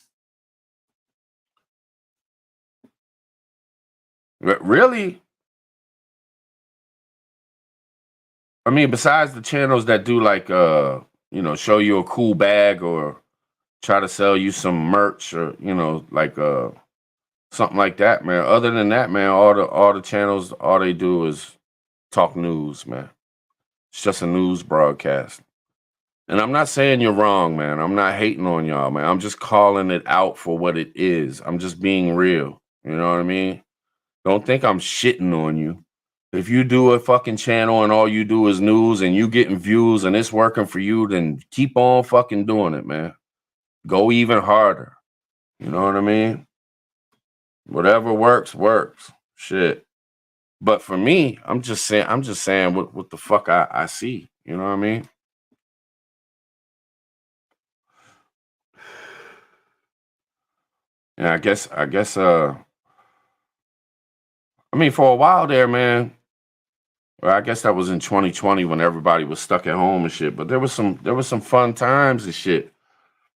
[SPEAKER 2] Really? I mean, besides the channels that do like you know, show you a cool bag or try to sell you some merch or, you know, like something like that, man. Other than that, man, all the channels, all they do is talk news, man. It's just a news broadcast. And I'm not saying you're wrong, man. I'm not hating on y'all, man. I'm just calling it out for what it is. I'm just being real. You know what I mean? Don't think I'm shitting on you. If you do a fucking channel and all you do is news and you getting views and it's working for you, then keep on fucking doing it, man. Go even harder. You know what I mean? Whatever works, works. Shit. But for me, I'm just saying what the fuck I see. You know what I mean? And I guess I mean, for a while there, man. Well, I guess that was in 2020 when everybody was stuck at home and shit. But there was some fun times and shit.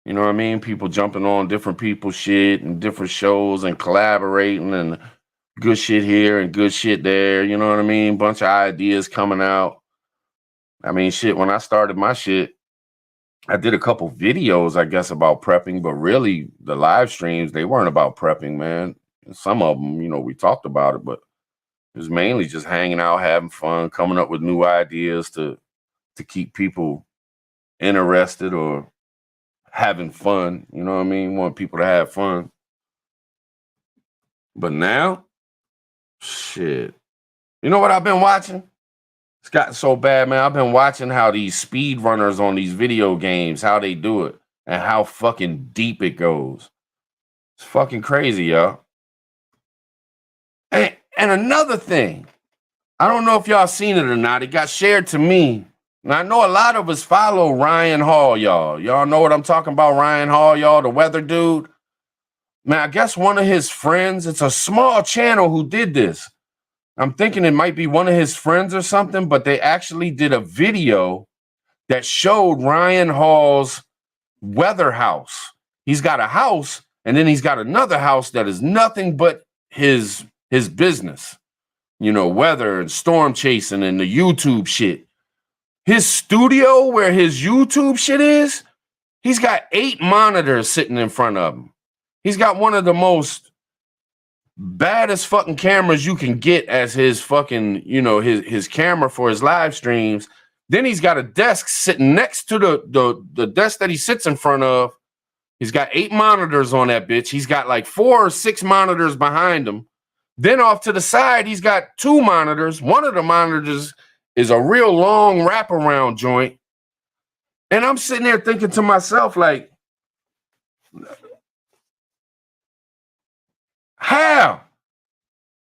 [SPEAKER 2] You know what I mean? People jumping on different people's shit and different shows and collaborating and good shit here and good shit there. You know what I mean? Bunch of ideas coming out. I mean, shit, when I started my shit, I did a couple videos, I guess, about prepping, but really the live streams, they weren't about prepping, man. Some of them, you know, we talked about it, but it was mainly just hanging out, having fun, coming up with new ideas to keep people interested or having fun. You know what I mean? Want people to have fun. But now, shit. You know what I've been watching? It's gotten so bad, man. I've been watching how these speedrunners on these video games, how they do it, and how fucking deep it goes. It's fucking crazy, y'all. And another thing, I don't know if y'all seen it or not. It got shared to me. And I know a lot of us follow Ryan Hall, y'all. Y'all know what I'm talking about, Ryan Hall, y'all, the weather dude. Man, I guess one of his friends, it's a small channel who did this. I'm thinking it might be one of his friends or something, but they actually did a video that showed Ryan Hall's weather house. he's got a house, and then he's got another house that is nothing but his business. You know, weather and storm chasing and the YouTube shit. His studio where his YouTube shit is, he's got 8 monitors sitting in front of him. He's got one of the most baddest fucking cameras you can get as his fucking, you know, his camera for his live streams. Then he's got a desk sitting next to the desk that he sits in front of. He's got 8 monitors on that bitch. He's got like 4 or 6 monitors behind him. Then off to the side, he's got 2 monitors. One of the monitors is a real long wraparound joint. And I'm sitting there thinking to myself, like, how?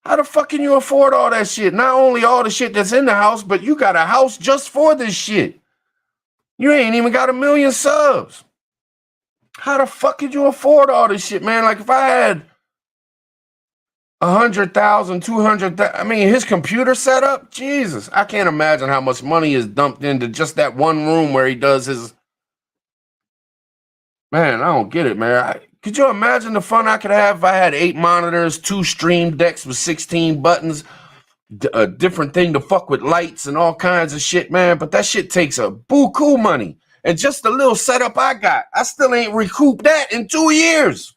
[SPEAKER 2] How the fuck can you afford all that shit? Not only all the shit that's in the house, but you got a house just for this shit. You ain't even got 1 million subs. How the fuck could you afford all this shit, man? Like if I had 100,000, 200,000, I mean, his computer setup, Jesus, I can't imagine how much money is dumped into just that one room where he does his. Man, I don't get it, man. Could you imagine the fun I could have if I had 8 monitors, 2 stream decks with 16 buttons, a different thing to fuck with lights and all kinds of shit, man? But that shit takes a buku money. And just the little setup I got, I still ain't recouped that in 2 years.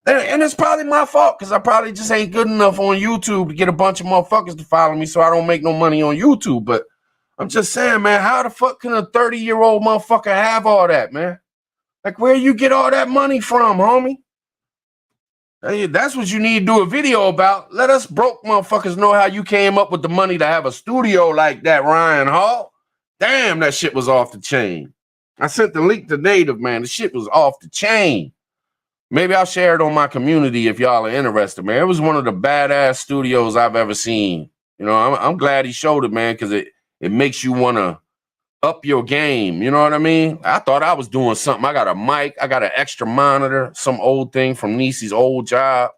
[SPEAKER 2] And it's probably my fault because I probably just ain't good enough on YouTube to get a bunch of motherfuckers to follow me so I don't make no money on YouTube. But I'm just saying, man, how the fuck can a 30-year-old motherfucker have all that, man? Like, where you get all that money from, homie? Hey, that's what you need to do a video about. Let us broke motherfuckers know how you came up with the money to have a studio like that, Ryan Hall. Damn, that shit was off the chain. I sent the link to Native, man. The shit was off the chain. Maybe I'll share it on my community if y'all are interested, man. It was one of the badass studios I've ever seen. You know, I'm glad he showed it, man, because it makes you want to up your game. You know what I mean? I thought I was doing something. I got a mic. I got an extra monitor, some old thing from Niecy's old job.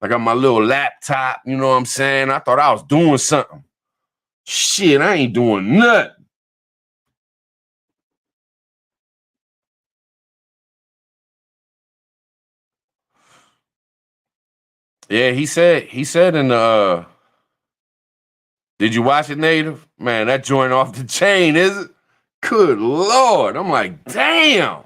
[SPEAKER 2] I got my little laptop. You know what I'm saying? I thought I was doing something. Shit, I ain't doing nothing. Yeah, he said in the did you watch it, Native? Man, that joint off the chain, is it? Good Lord. I'm like, damn.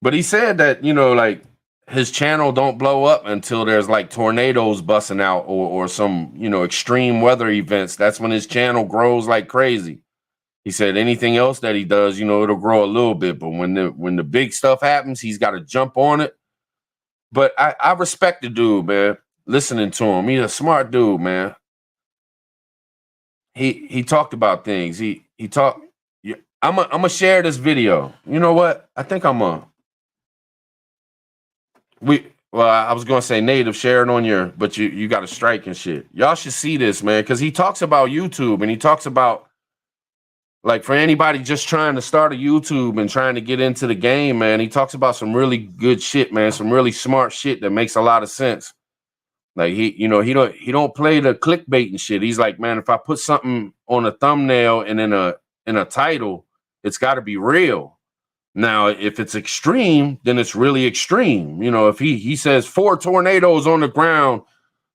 [SPEAKER 2] But he said that, you know, like his channel don't blow up until there's like tornadoes busting out or some, you know, extreme weather events. That's when his channel grows like crazy. He said anything else that he does, you know, it'll grow a little bit. But when the big stuff happens, he's got to jump on it. But I respect the dude, man. Listening to him, he's a smart dude, man. He talked about things. He talked. I'm gonna share this video. You know what? I think I was gonna say Native, share it on your, but you got a strike and shit. Y'all should see this, man, because he talks about YouTube and he talks about, like, for anybody just trying to start a YouTube and trying to get into the game, man, he talks about some really good shit, man, some really smart shit that makes a lot of sense. Like he don't play the clickbait and shit. He's like, man, if I put something on a thumbnail and in a title, it's got to be real. Now, if it's extreme, then it's really extreme. You know, if he says 4 tornadoes on the ground,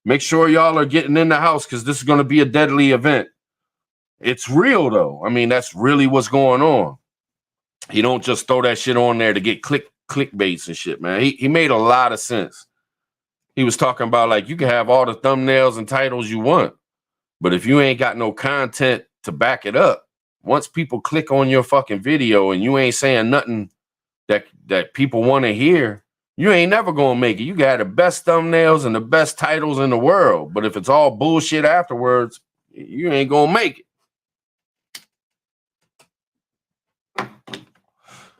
[SPEAKER 2] make sure y'all are getting in the house because this is going to be a deadly event. It's real, though. I mean, that's really what's going on. He don't just throw that shit on there to get clickbaits and shit, man. He made a lot of sense. He was talking about, like, you can have all the thumbnails and titles you want, but if you ain't got no content to back it up, once people click on your fucking video and you ain't saying nothing that people want to hear, you ain't never gonna make it. You got the best thumbnails and the best titles in the world, but if it's all bullshit afterwards, you ain't gonna make it.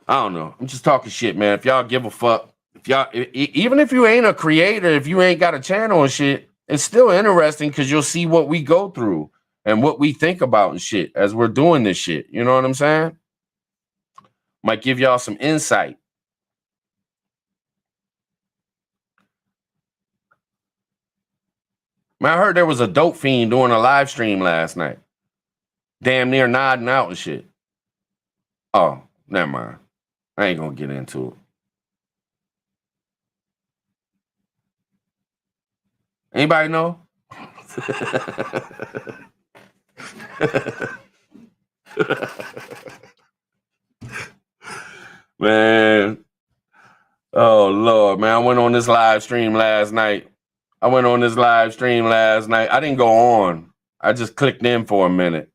[SPEAKER 2] I don't know. I'm just talking shit, man. If y'all give a fuck, even if you ain't a creator, if you ain't got a channel and shit, it's still interesting because you'll see what we go through and what we think about and shit as we're doing this shit. You know what I'm saying? Might give y'all some insight. Man, I heard there was a dope fiend doing a live stream last night. Damn near nodding out and shit. Oh, never mind. I ain't gonna get into it. Anybody know? Man. Oh Lord, man. I went on this live stream last night. I didn't go on. I just clicked in for a minute.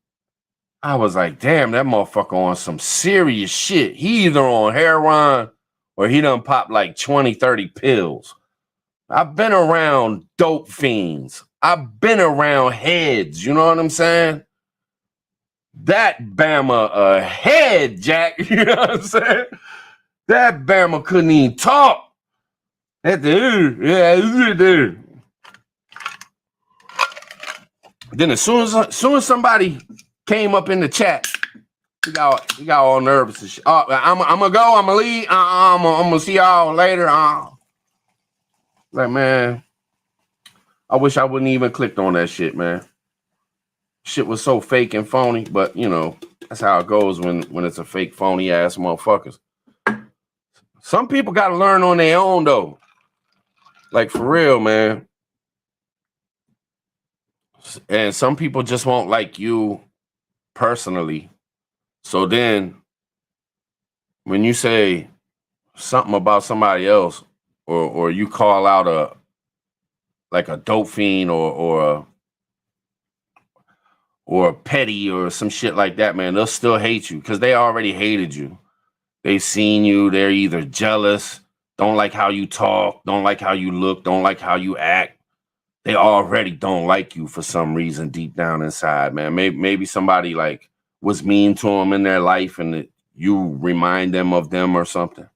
[SPEAKER 2] I was like, damn, that motherfucker on some serious shit. He either on heroin or he done popped like 20, 30 pills. I've been around dope fiends. I've been around heads. You know what I'm saying? That Bama a head, Jack. You know what I'm saying? That Bama couldn't even talk. That dude, dude. Then as soon as somebody came up in the chat, he got all nervous and shit. I'm gonna go. I'm gonna leave. I'm gonna see y'all later. Like, man, I wish I wouldn't even clicked on that shit, man. Shit was so fake and phony, but you know that's how it goes when it's a fake, phony ass motherfuckers. Some people got to learn on their own though. Like for real, man. And some people just won't like you personally. So then when you say something about somebody else or you call out a dope fiend or a petty or some shit like that, man, they'll still hate you because they already hated you. They've seen you. They're either jealous, don't like how you talk, don't like how you look, don't like how you act. They already don't like you for some reason deep down inside, man. Maybe somebody like was mean to them in their life and you remind them of them or something.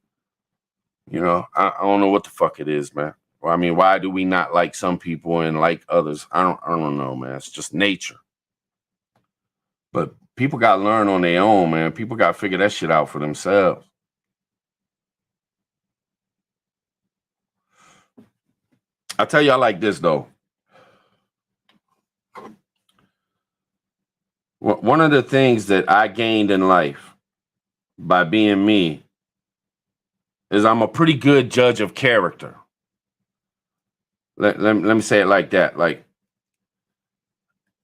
[SPEAKER 2] You know, I don't know what the fuck it is, man. Well, I mean, why do we not like some people and like others? I don't know, man. It's just nature. But people got to learn on their own, man. People got to figure that shit out for themselves. I'll tell y'all like this, though. One of the things that I gained in life by being me is I'm a pretty good judge of character. Let me say it like that. Like,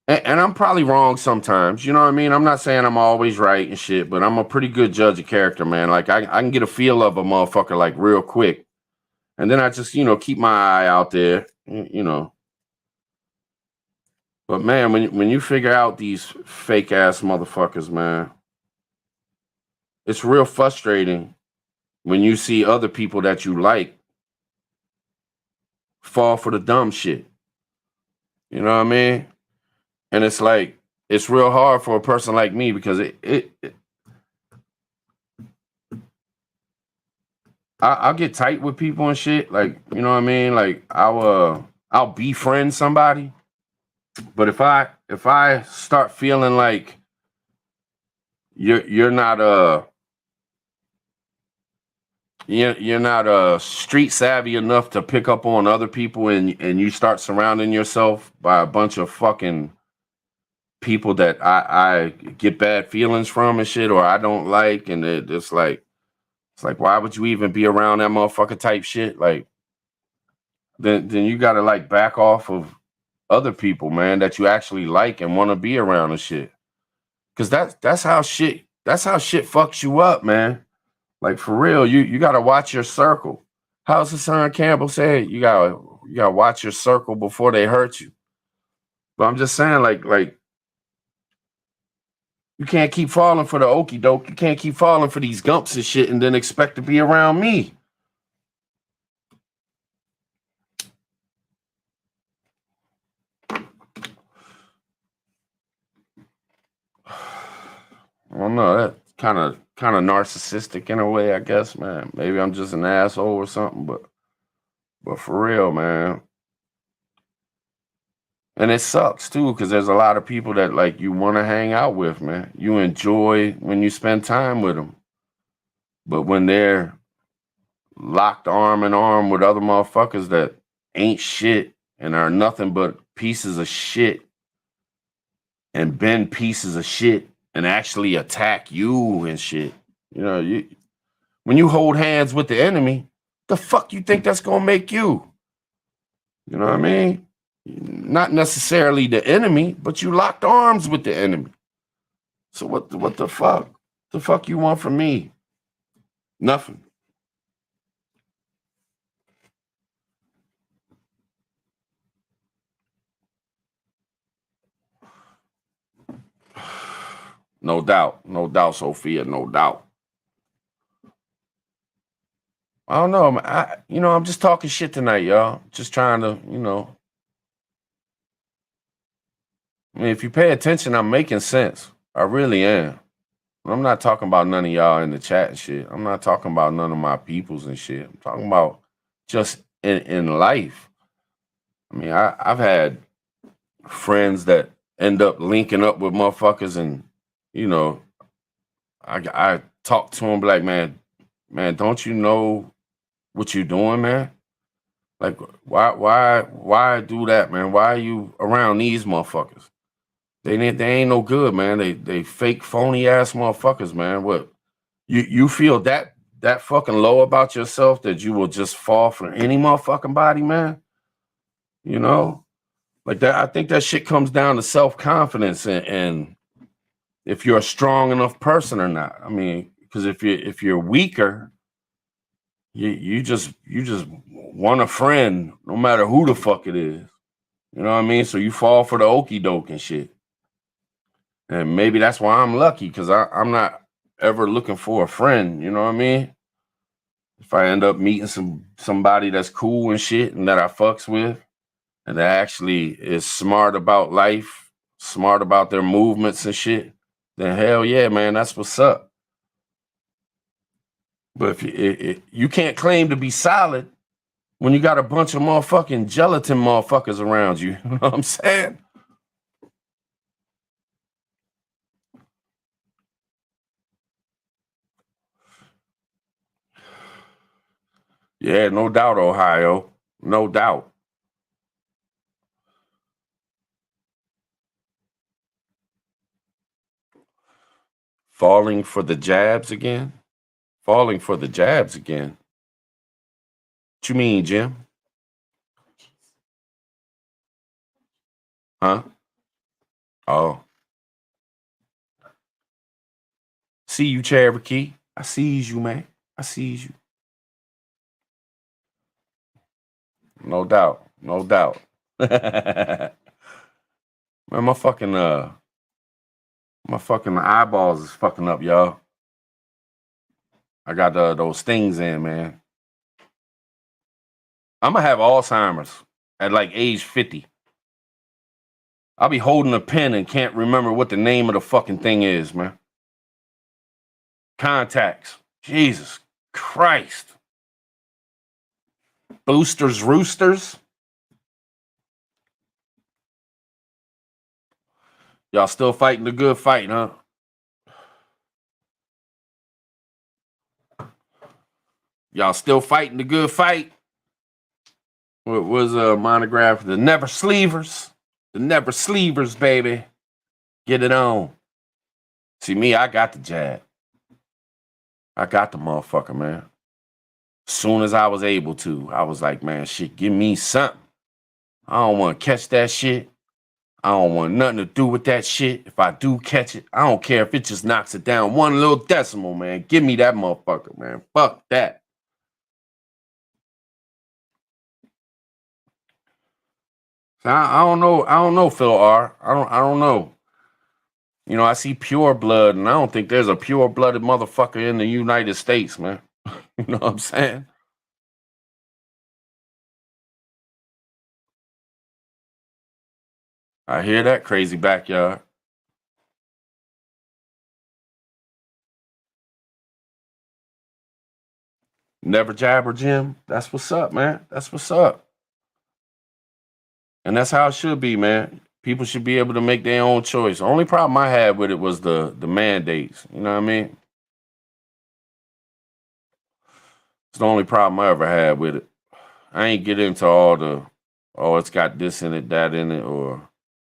[SPEAKER 2] and I'm probably wrong sometimes. You know what I mean? I'm not saying I'm always right and shit, but I'm a pretty good judge of character, man. Like, I can get a feel of a motherfucker, like, real quick. And then I just, you know, keep my eye out there, you know. But, man, when you figure out these fake-ass motherfuckers, man, it's real frustrating when you see other people that you like fall for the dumb shit. You know what I mean? And it's like, it's real hard for a person like me because I'll get tight with people and shit. Like, you know what I mean? Like, I'll befriend somebody. But if I start feeling like you're not street savvy enough to pick up on other people and you start surrounding yourself by a bunch of fucking people that I get bad feelings from and shit, or I don't like, and it's like why would you even be around that motherfucker type shit? Like, then you gotta like back off of other people, man, that you actually like and want to be around and shit. Cause that's how shit fucks you up, man. Like for real, you gotta watch your circle. How's Hassan Campbell say? You gotta watch your circle before they hurt you. But I'm just saying, like you can't keep falling for the okie doke. You can't keep falling for these gumps and shit and then expect to be around me. I don't know. That's kind of narcissistic in a way, I guess, man. Maybe I'm just an asshole or something, but for real, man. And it sucks too, because there's a lot of people that like you want to hang out with, man. You enjoy when you spend time with them. But when they're locked arm in arm with other motherfuckers that ain't shit and are nothing but pieces of shit and been pieces of shit and actually attack you and shit. You know, when you hold hands with the enemy, the fuck you think that's gonna make you? You know what I mean? Not necessarily the enemy, but you locked arms with the enemy. So what the fuck? The fuck you want from me? Nothing. No doubt. No doubt, Sophia. No doubt. I don't know. I'm just talking shit tonight, y'all. Just trying to, I mean, if you pay attention, I'm making sense. I really am. I'm not talking about none of y'all in the chat and shit. I'm not talking about none of my peoples and shit. I'm talking about just in life. I mean, I've had friends that end up linking up with motherfuckers, and I talk to them like, man, don't you know what you're doing, man? Like, why do that, man? Why are you around these motherfuckers? They ain't no good, man. They fake phony ass motherfuckers, man. What you feel that fucking low about yourself that you will just fall for any motherfucking body, man? Like that. I think that shit comes down to self-confidence and if you're a strong enough person or not. I mean, because if you're weaker, you just want a friend no matter who the fuck it is. You know what I mean? So you fall for the okey doke and shit. And maybe that's why I'm lucky, because I'm not ever looking for a friend, you know what I mean? If I end up meeting somebody that's cool and shit and that I fucks with and that actually is smart about life, smart about their movements and shit, then hell yeah, man, that's what's up. But if you can't claim to be solid when you got a bunch of motherfucking gelatin motherfuckers around you, you know what I'm saying? Yeah, no doubt, Ohio. No doubt. Falling for the jabs again? Falling for the jabs again? What you mean, Jim? Huh? Oh. See you, Cherokee. I sees you, man. I sees you. No doubt. No doubt. Man, my fucking eyeballs is fucking up, y'all. I got those stings in, man. I'm gonna have Alzheimer's at like age 50. I'll be holding a pen and can't remember what the name of the fucking thing is, man. Contacts. Jesus Christ. Boosters, roosters. Y'all still fighting the good fight, huh? Y'all still fighting the good fight? What was a monograph? The Never Sleevers. The Never Sleevers, baby. Get it on. See me, I got the jab. I got the motherfucker, man. Soon as I was able to, I was like, man, shit, give me something. I don't want to catch that shit. I don't want nothing to do with that shit. If I do catch it, I don't care if it just knocks it down one little decimal, man. Give me that motherfucker, man. Fuck that. So I don't know. I don't know, Phil R. I don't know. I see pure blood, and I don't think there's a pure-blooded motherfucker in the United States, man. You know what I'm saying? I hear that crazy backyard. Never jabber, Jim. That's what's up, man. That's what's up. And that's how it should be, man. People should be able to make their own choice. The only problem I had with it was the mandates. You know what I mean? It's the only problem I ever had with it. I ain't get into all the, oh, it's got this in it, that in it, or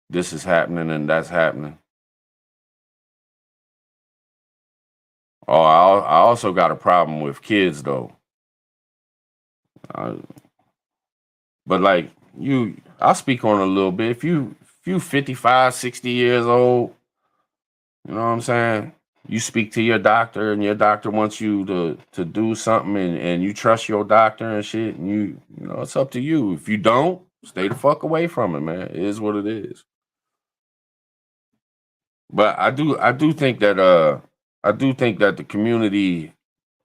[SPEAKER 2] this is happening and that's happening. Oh, I also got a problem with kids, though. But like, I'll speak on it a little bit. If you 55, 60 years old, you know what I'm saying? You speak to your doctor and your doctor wants you to do something and you trust your doctor and shit and you know, it's up to you. If you don't, stay the fuck away from it, man. It is what it is. But I do think that the community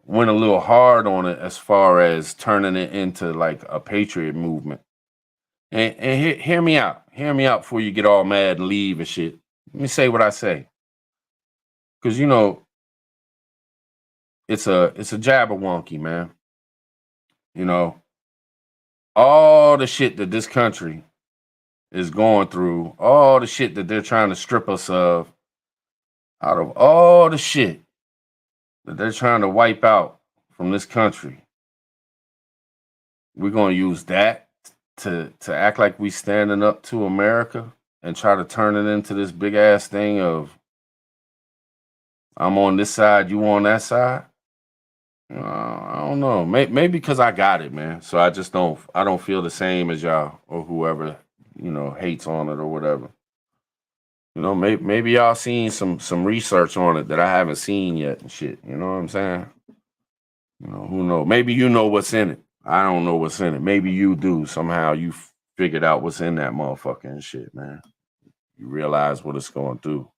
[SPEAKER 2] went a little hard on it as far as turning it into like a patriot movement. And hear me out. Hear me out before you get all mad and leave and shit. Let me say what I say. Cause you know, it's a Jabberwocky, man. You know, all the shit that this country is going through, all the shit that they're trying to strip us of, out of all the shit that they're trying to wipe out from this country, we're gonna use that to act like we standing up to America and try to turn it into this big ass thing of I'm on this side, you on that side. I don't know. Maybe because I got it, man. So I just don't. I don't feel the same as y'all or whoever hates on it or whatever. Maybe y'all seen some research on it that I haven't seen yet and shit. You know what I'm saying? Who knows? Maybe you know what's in it. I don't know what's in it. Maybe you do. Somehow you figured out what's in that motherfucker and shit, man. You realize what it's going through.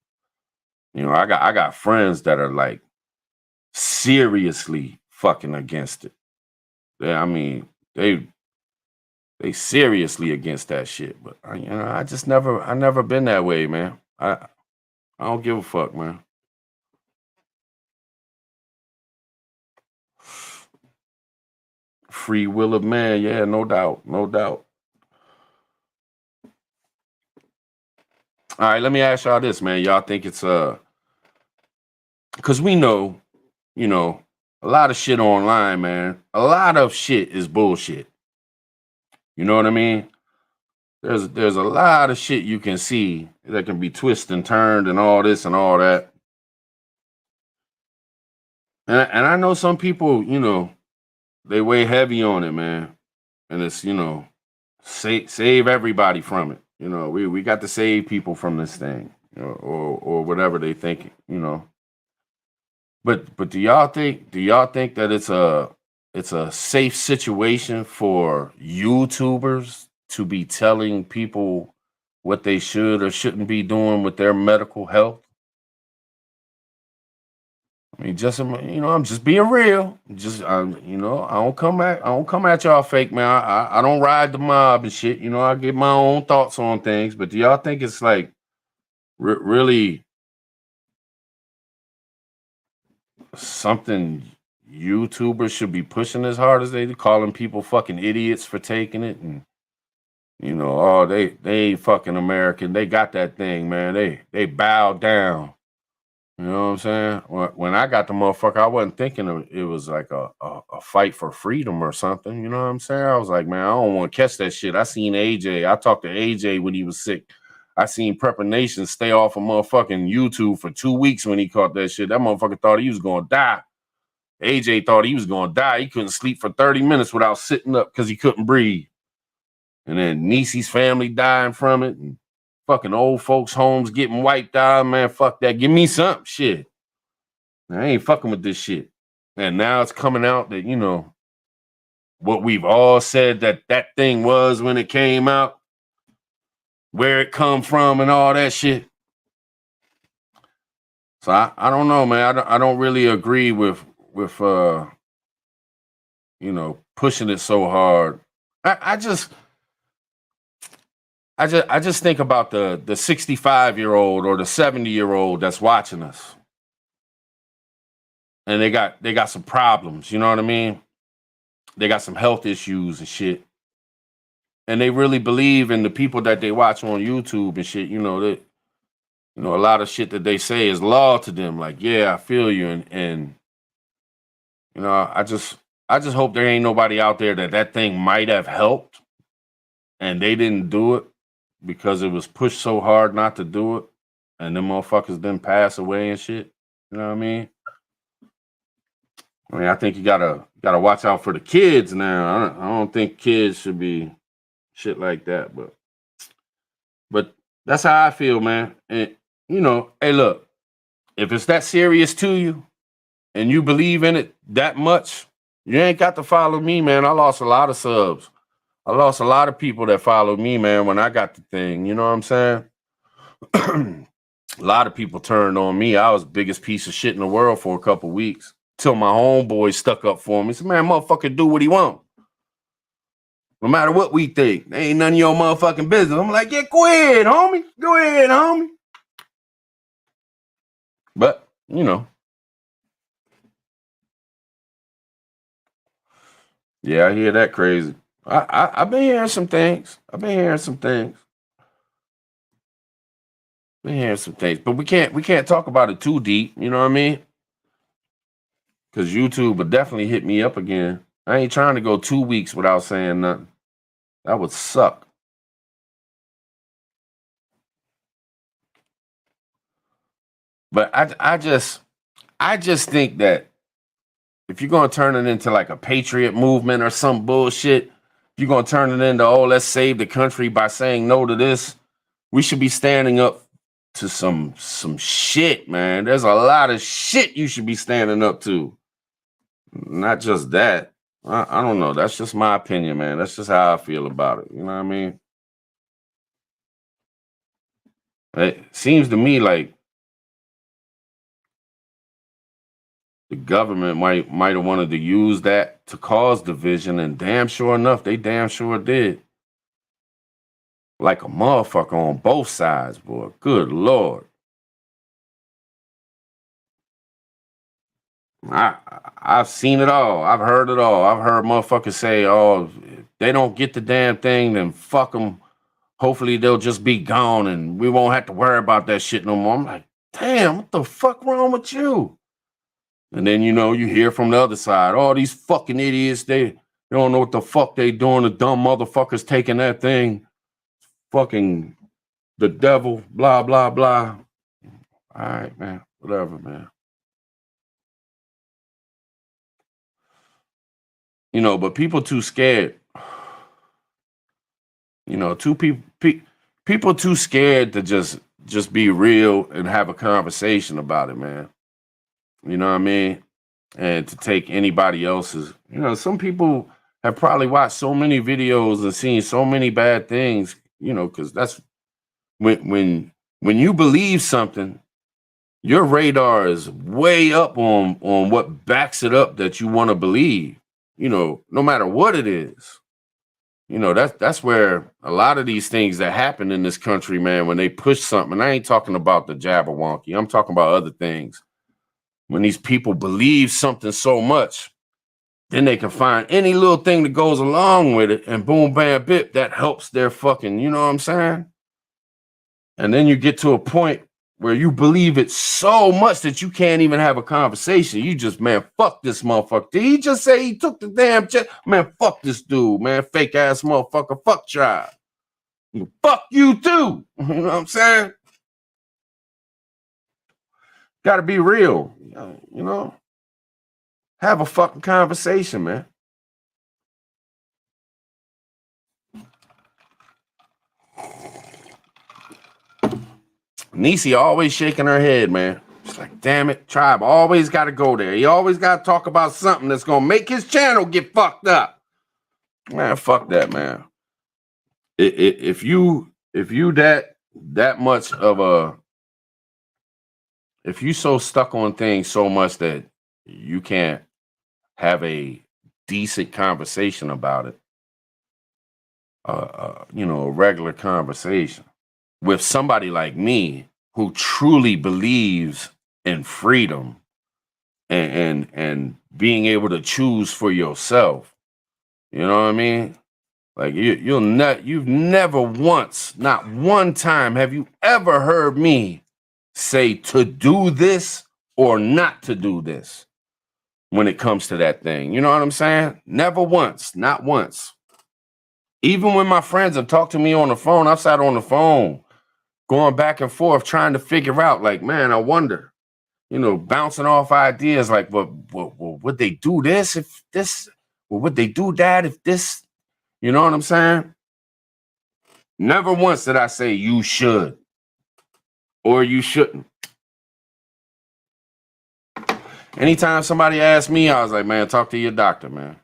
[SPEAKER 2] I got friends that are like seriously fucking against it. They seriously against that shit. But I never been that way, man. I don't give a fuck, man. Free will of man, yeah, no doubt, no doubt. All right, let me ask y'all this, man. Y'all think it's because we know, a lot of shit online, man. A lot of shit is bullshit. You know what I mean? There's a lot of shit you can see that can be twisted and turned and all this and all that. And I know some people, they weigh heavy on it, man. And it's, save everybody from it. We got to save people from this thing, or whatever they think, But do y'all think that it's a safe situation for YouTubers to be telling people what they should or shouldn't be doing with their medical health? I mean, I'm just being real. I don't come at y'all fake, man. I don't ride the mob and shit. I get my own thoughts on things. But do y'all think it's like really something YouTubers should be pushing as hard as they do, calling people fucking idiots for taking it, and they ain't fucking American. They got that thing, man. They bowed down. You know what I'm saying? When I got the motherfucker, I wasn't thinking it was like a fight for freedom or something. You know what I'm saying? I was like, man, I don't want to catch that shit. I seen AJ. I talked to AJ when he was sick. I seen Prepper Nation stay off of motherfucking YouTube for 2 weeks when he caught that shit. That motherfucker thought he was going to die. AJ thought he was going to die. He couldn't sleep for 30 minutes without sitting up because he couldn't breathe. And then Niecy's family dying from it. And fucking old folks' homes getting wiped out. Man, fuck that. Give me some shit. I ain't fucking with this shit. And now it's coming out that, what we've all said that thing was when it came out, where it come from and all that shit. So I don't know, man. I don't really agree with pushing it so hard. I just think about the 65-year-old or the 70-year-old that's watching us. And they got some problems, you know what I mean? They got some health issues and shit. And they really believe in the people that they watch on YouTube and shit, a lot of shit that they say is law to them. Like, yeah, I feel you. And I just hope there ain't nobody out there that thing might have helped and they didn't do it because it was pushed so hard not to do it. And them motherfuckers didn't pass away and shit. You know what I mean? I think you gotta watch out for the kids now. I don't think kids should be shit like that, but That's how I feel, man. And you know, hey, look, if it's that serious to you and you believe in it that much, you ain't got to follow me, man. I lost a lot of subs. I lost a lot of people that followed me, man, when I got the thing. You know what I'm saying? A lot of people turned on me. I was the biggest piece of shit in the world for a couple weeks. Till my homeboy stuck up for me. He said, man, motherfucker, do what he want. No matter what we think. There ain't none of your motherfucking business. I'm like, yeah, go ahead, homie. Go ahead, homie. But, you know. Yeah, I hear that crazy. I've been hearing some things. Been hearing some things. But we can't talk about it too deep. You know what I mean? Because YouTube would definitely hit me up again. I ain't trying to go 2 weeks without saying nothing. That would suck. But I just think that if you're gonna turn it into like a patriot movement or some bullshit, you're gonna turn it into, oh, let's save the country by saying no to this. We should be standing up to some shit, man. There's a lot of shit you should be standing up to. Not just that. I don't know. That's just my opinion, man. That's just how I feel about it. You know what I mean? It seems to me like the government might have wanted to use that to cause division, and damn sure enough, they damn sure did. Like a motherfucker on both sides, boy. Good Lord. I've seen it all. I've heard it all. I've heard motherfuckers say, oh, if they don't get the damn thing, then fuck them. Hopefully they'll just be gone and we won't have to worry about that shit no more. I'm like, damn, what the fuck wrong with you? And then, you know, you hear from the other side, oh, these fucking idiots, they don't know what the fuck they doing. The dumb motherfuckers taking that thing. Fucking the devil, blah, blah, blah. All right, man. Whatever, man. You know, but people too scared. You know, people too scared to just be real and have a conversation about it, man. You know what I mean? And to take anybody else's, you know, some people have probably watched so many videos and seen so many bad things, you know, because that's when you believe something, your radar is way up on what backs it up that you want to believe, you know, no matter what it is. You know, that's where a lot of these things that happen in this country, man, when they push something, I ain't talking about the Jabberwocky, I'm talking about other things. When these people believe something so much, then they can find any little thing that goes along with it, and boom, bam, bip, that helps their fucking, you know what I'm saying? And then you get to a point where you believe it so much that you can't even have a conversation. You just, man, fuck this motherfucker. Did he just say he took the damn check? Man, fuck this dude, man. Fake ass motherfucker. Fuck Tribe. Fuck you too. You know what I'm saying? Gotta be real. You know? Have a fucking conversation, man. Niecy always shaking her head, man. It's like, damn it, Tribe always got to go there. He always got to talk about something that's going to make his channel get fucked up. Man, fuck that, man. If you that much of a, if you so stuck on things so much that you can't have a decent conversation about it, you know, a regular conversation with somebody like me who truly believes in freedom and being able to choose for yourself. You know what I mean? Like you've never once, not one time, have you ever heard me say to do this or not to do this when it comes to that thing. You know what I'm saying? Never once, not once. Even when my friends have talked to me on the phone, I've sat on the phone going back and forth trying to figure out, like, man, I wonder, you know, bouncing off ideas like, well, would they do this if this, or would they do that if this, you know what I'm saying? Never once did I say you should or you shouldn't. Anytime somebody asked me, I was like, man, talk to your doctor, man.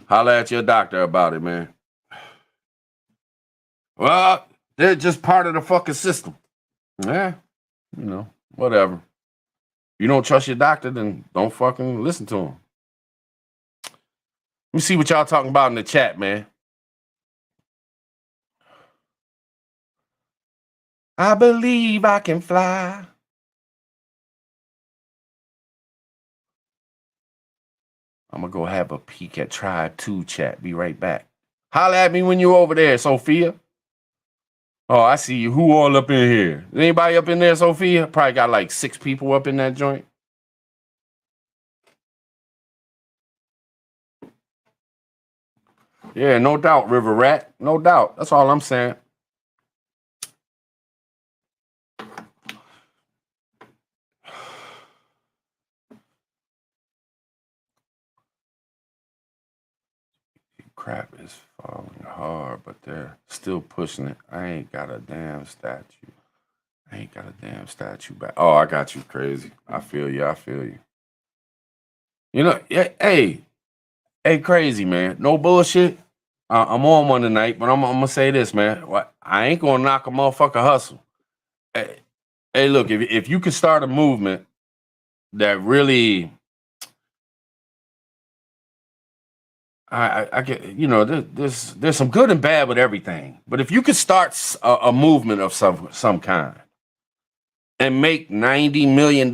[SPEAKER 2] Holler at your doctor about it, man. Well, they're just part of the fucking system. Yeah, you know, whatever. If you don't trust your doctor, then don't fucking listen to him. Let me see what y'all talking about in the chat, man. I believe I can fly. I'm going to go have a peek at Tribe 2 chat. Be right back. Holler at me when you're over there, Sophia. Oh, I see you. Who all up in here? Is anybody up in there, Sophia? Probably got like 6 people up in that joint. Yeah, no doubt, River Rat. No doubt. That's all I'm saying. Crap is falling hard, but they're still pushing it. I ain't got a damn statue. Back. Oh, I got you, crazy. I feel you. You know, hey, crazy, man. No bullshit. I'm on one tonight, but I'm gonna say this, man. I ain't gonna knock a motherfucker hustle. Hey, look, if you could start a movement that really, I get, you know, there's some good and bad with everything. But if you could start a movement of some kind and make $90 million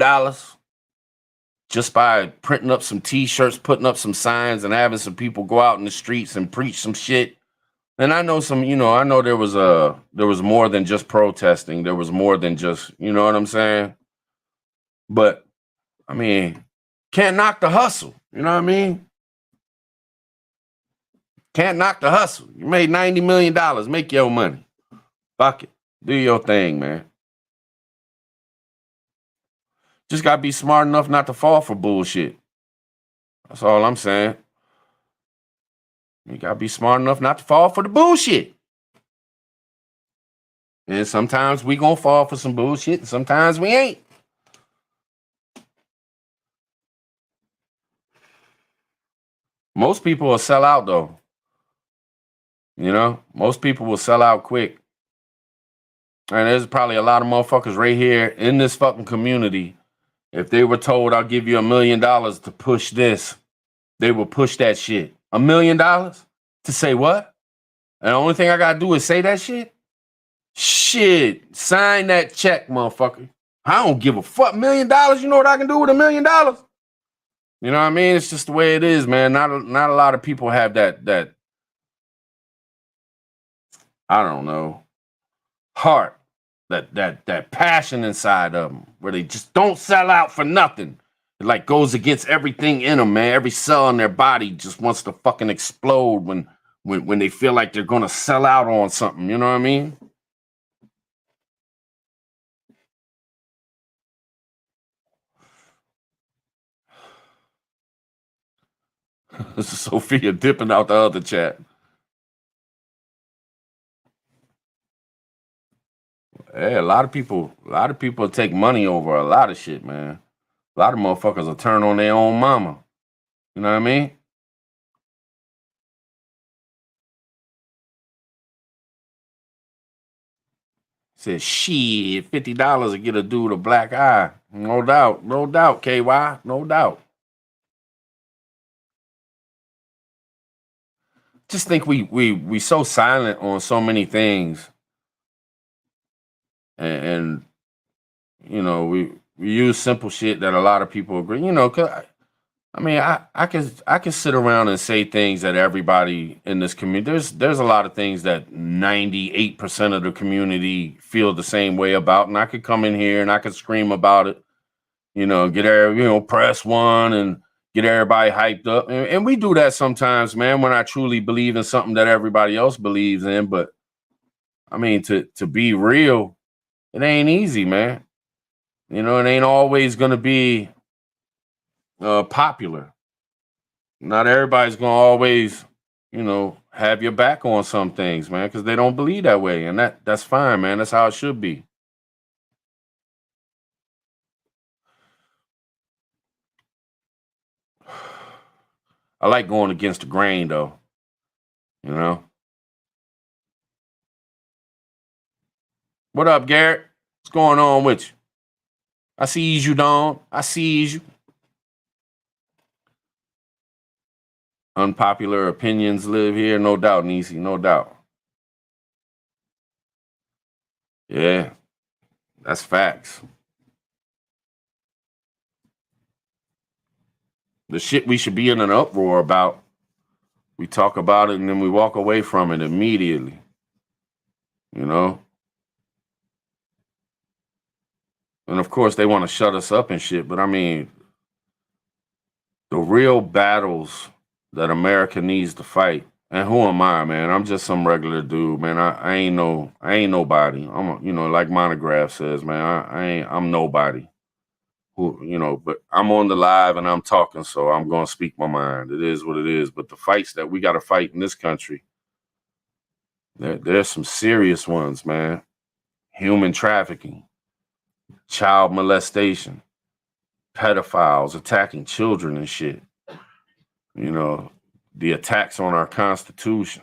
[SPEAKER 2] just by printing up some T-shirts, putting up some signs, and having some people go out in the streets and preach some shit. And I know there was more than just protesting. There was more than just, you know what I'm saying? But I mean, can't knock the hustle. You know what I mean? Can't knock the hustle. You made $90 million. Make your money. Fuck it. Do your thing, man. Just gotta be smart enough not to fall for bullshit. That's all I'm saying. You gotta be smart enough not to fall for the bullshit. And sometimes we gonna fall for some bullshit, and sometimes we ain't. Most people will sell out, though. You know, most people will sell out quick. And there's probably a lot of motherfuckers right here in this fucking community. If they were told, I'll give you $1 million to push this, they will push that shit. $1 million to say what? And the only thing I gotta do is say that shit? Shit, sign that check, motherfucker. I don't give a fuck. $1 million, you know what I can do with $1 million? You know what I mean? It's just the way it is, man. Not a lot of people have that I don't know, heart, that passion inside of them, where they just don't sell out for nothing. It like goes against everything in them, man. Every cell in their body just wants to fucking explode when they feel like they're gonna sell out on something. You know what I mean? This is Sophia dipping out the other chat. Hey, a lot of people take money over a lot of shit, man. A lot of motherfuckers will turn on their own mama. You know what I mean? Says shit, $50 to get a dude a black eye. No doubt, KY, no doubt. Just think we so silent on so many things. And you know, we use simple shit that a lot of people agree. You know, cause I mean, I can sit around and say things that everybody in this community. There's a lot of things that 98% of the community feel the same way about, and I could come in here and I could scream about it. You know, press one and get everybody hyped up, and we do that sometimes, man. When I truly believe in something that everybody else believes in, but I mean, to be real, it ain't easy, man. You know, it ain't always gonna be popular. Not everybody's gonna always have your back on some things, man, because they don't believe that way. And that's fine, man. That's how it should be. I like going against the grain, though. You know? What up, Garrett? What's going on with you? I sees you, Dawn. I sees you. Unpopular opinions live here, no doubt, Niecy, no doubt. Yeah, that's facts. The shit we should be in an uproar about, we talk about it and then we walk away from it immediately. You know? And of course, they want to shut us up and shit, but I mean, the real battles that America needs to fight. And who am I, man? I'm just some regular dude, man. I ain't nobody. Like Monograph says, man, I'm nobody. But I'm on the live and I'm talking, so I'm gonna speak my mind. It is what it is. But the fights that we gotta fight in this country, there's some serious ones, man. Human trafficking, child molestation, pedophiles attacking children and shit. The attacks on our Constitution.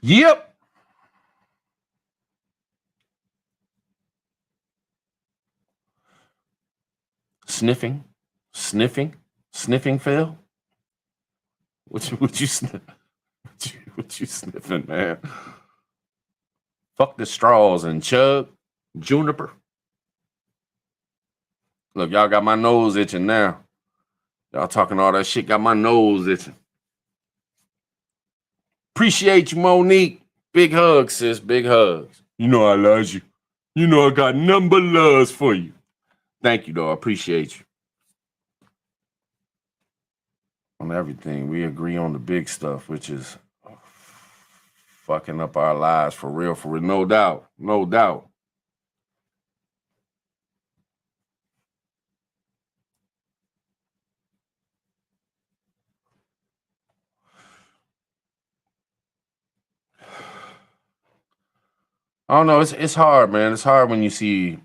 [SPEAKER 2] Yep. Sniffing, Phil. What you sniff? What you sniffing, man? Fuck the straws and chug, juniper. Look, y'all got my nose itching now. Y'all talking all that shit, got my nose itching. Appreciate you, Monique. Big hugs, sis. Big hugs. You know I love you. You know I got nothing but loves for you. Thank you, though. I appreciate you. On everything. We agree on the big stuff, which is fucking up our lives for real. No doubt. No doubt. I don't know. It's hard, man. It's hard when you see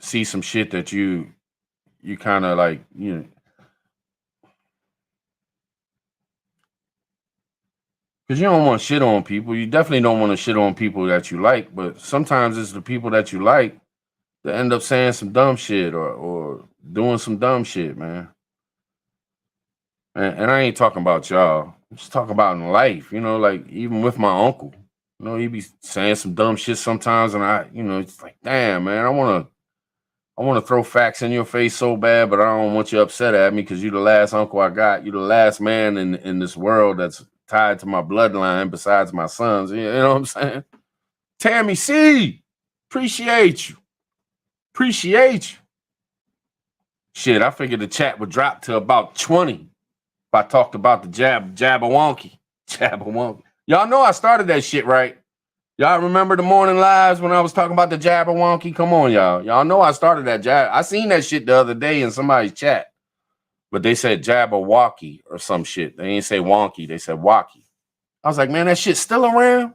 [SPEAKER 2] some shit that you kind of like, because you don't want to shit on people. You definitely don't want to shit on people that you like, but sometimes it's the people that you like that end up saying some dumb shit or doing some dumb shit, man. And I ain't talking about y'all. I'm just talking about in life, like even with my uncle. He be saying some dumb shit sometimes, and it's like, damn, man, I want to throw facts in your face so bad, but I don't want you upset at me because you're the last uncle I got. You're the last man in this world that's tied to my bloodline besides my sons. You know what I'm saying? Tammy C, appreciate you. Shit, I figured the chat would drop to about 20 if I talked about the Jabberwocky. Y'all know I started that shit, right? Y'all remember the morning lives when I was talking about the Jabberwocky? Come on, y'all. Y'all know I started that jab. I seen that shit the other day in somebody's chat. But they said Jabberwocky or some shit. They ain't say wonky. They said wocky. I was like, man, that shit's still around?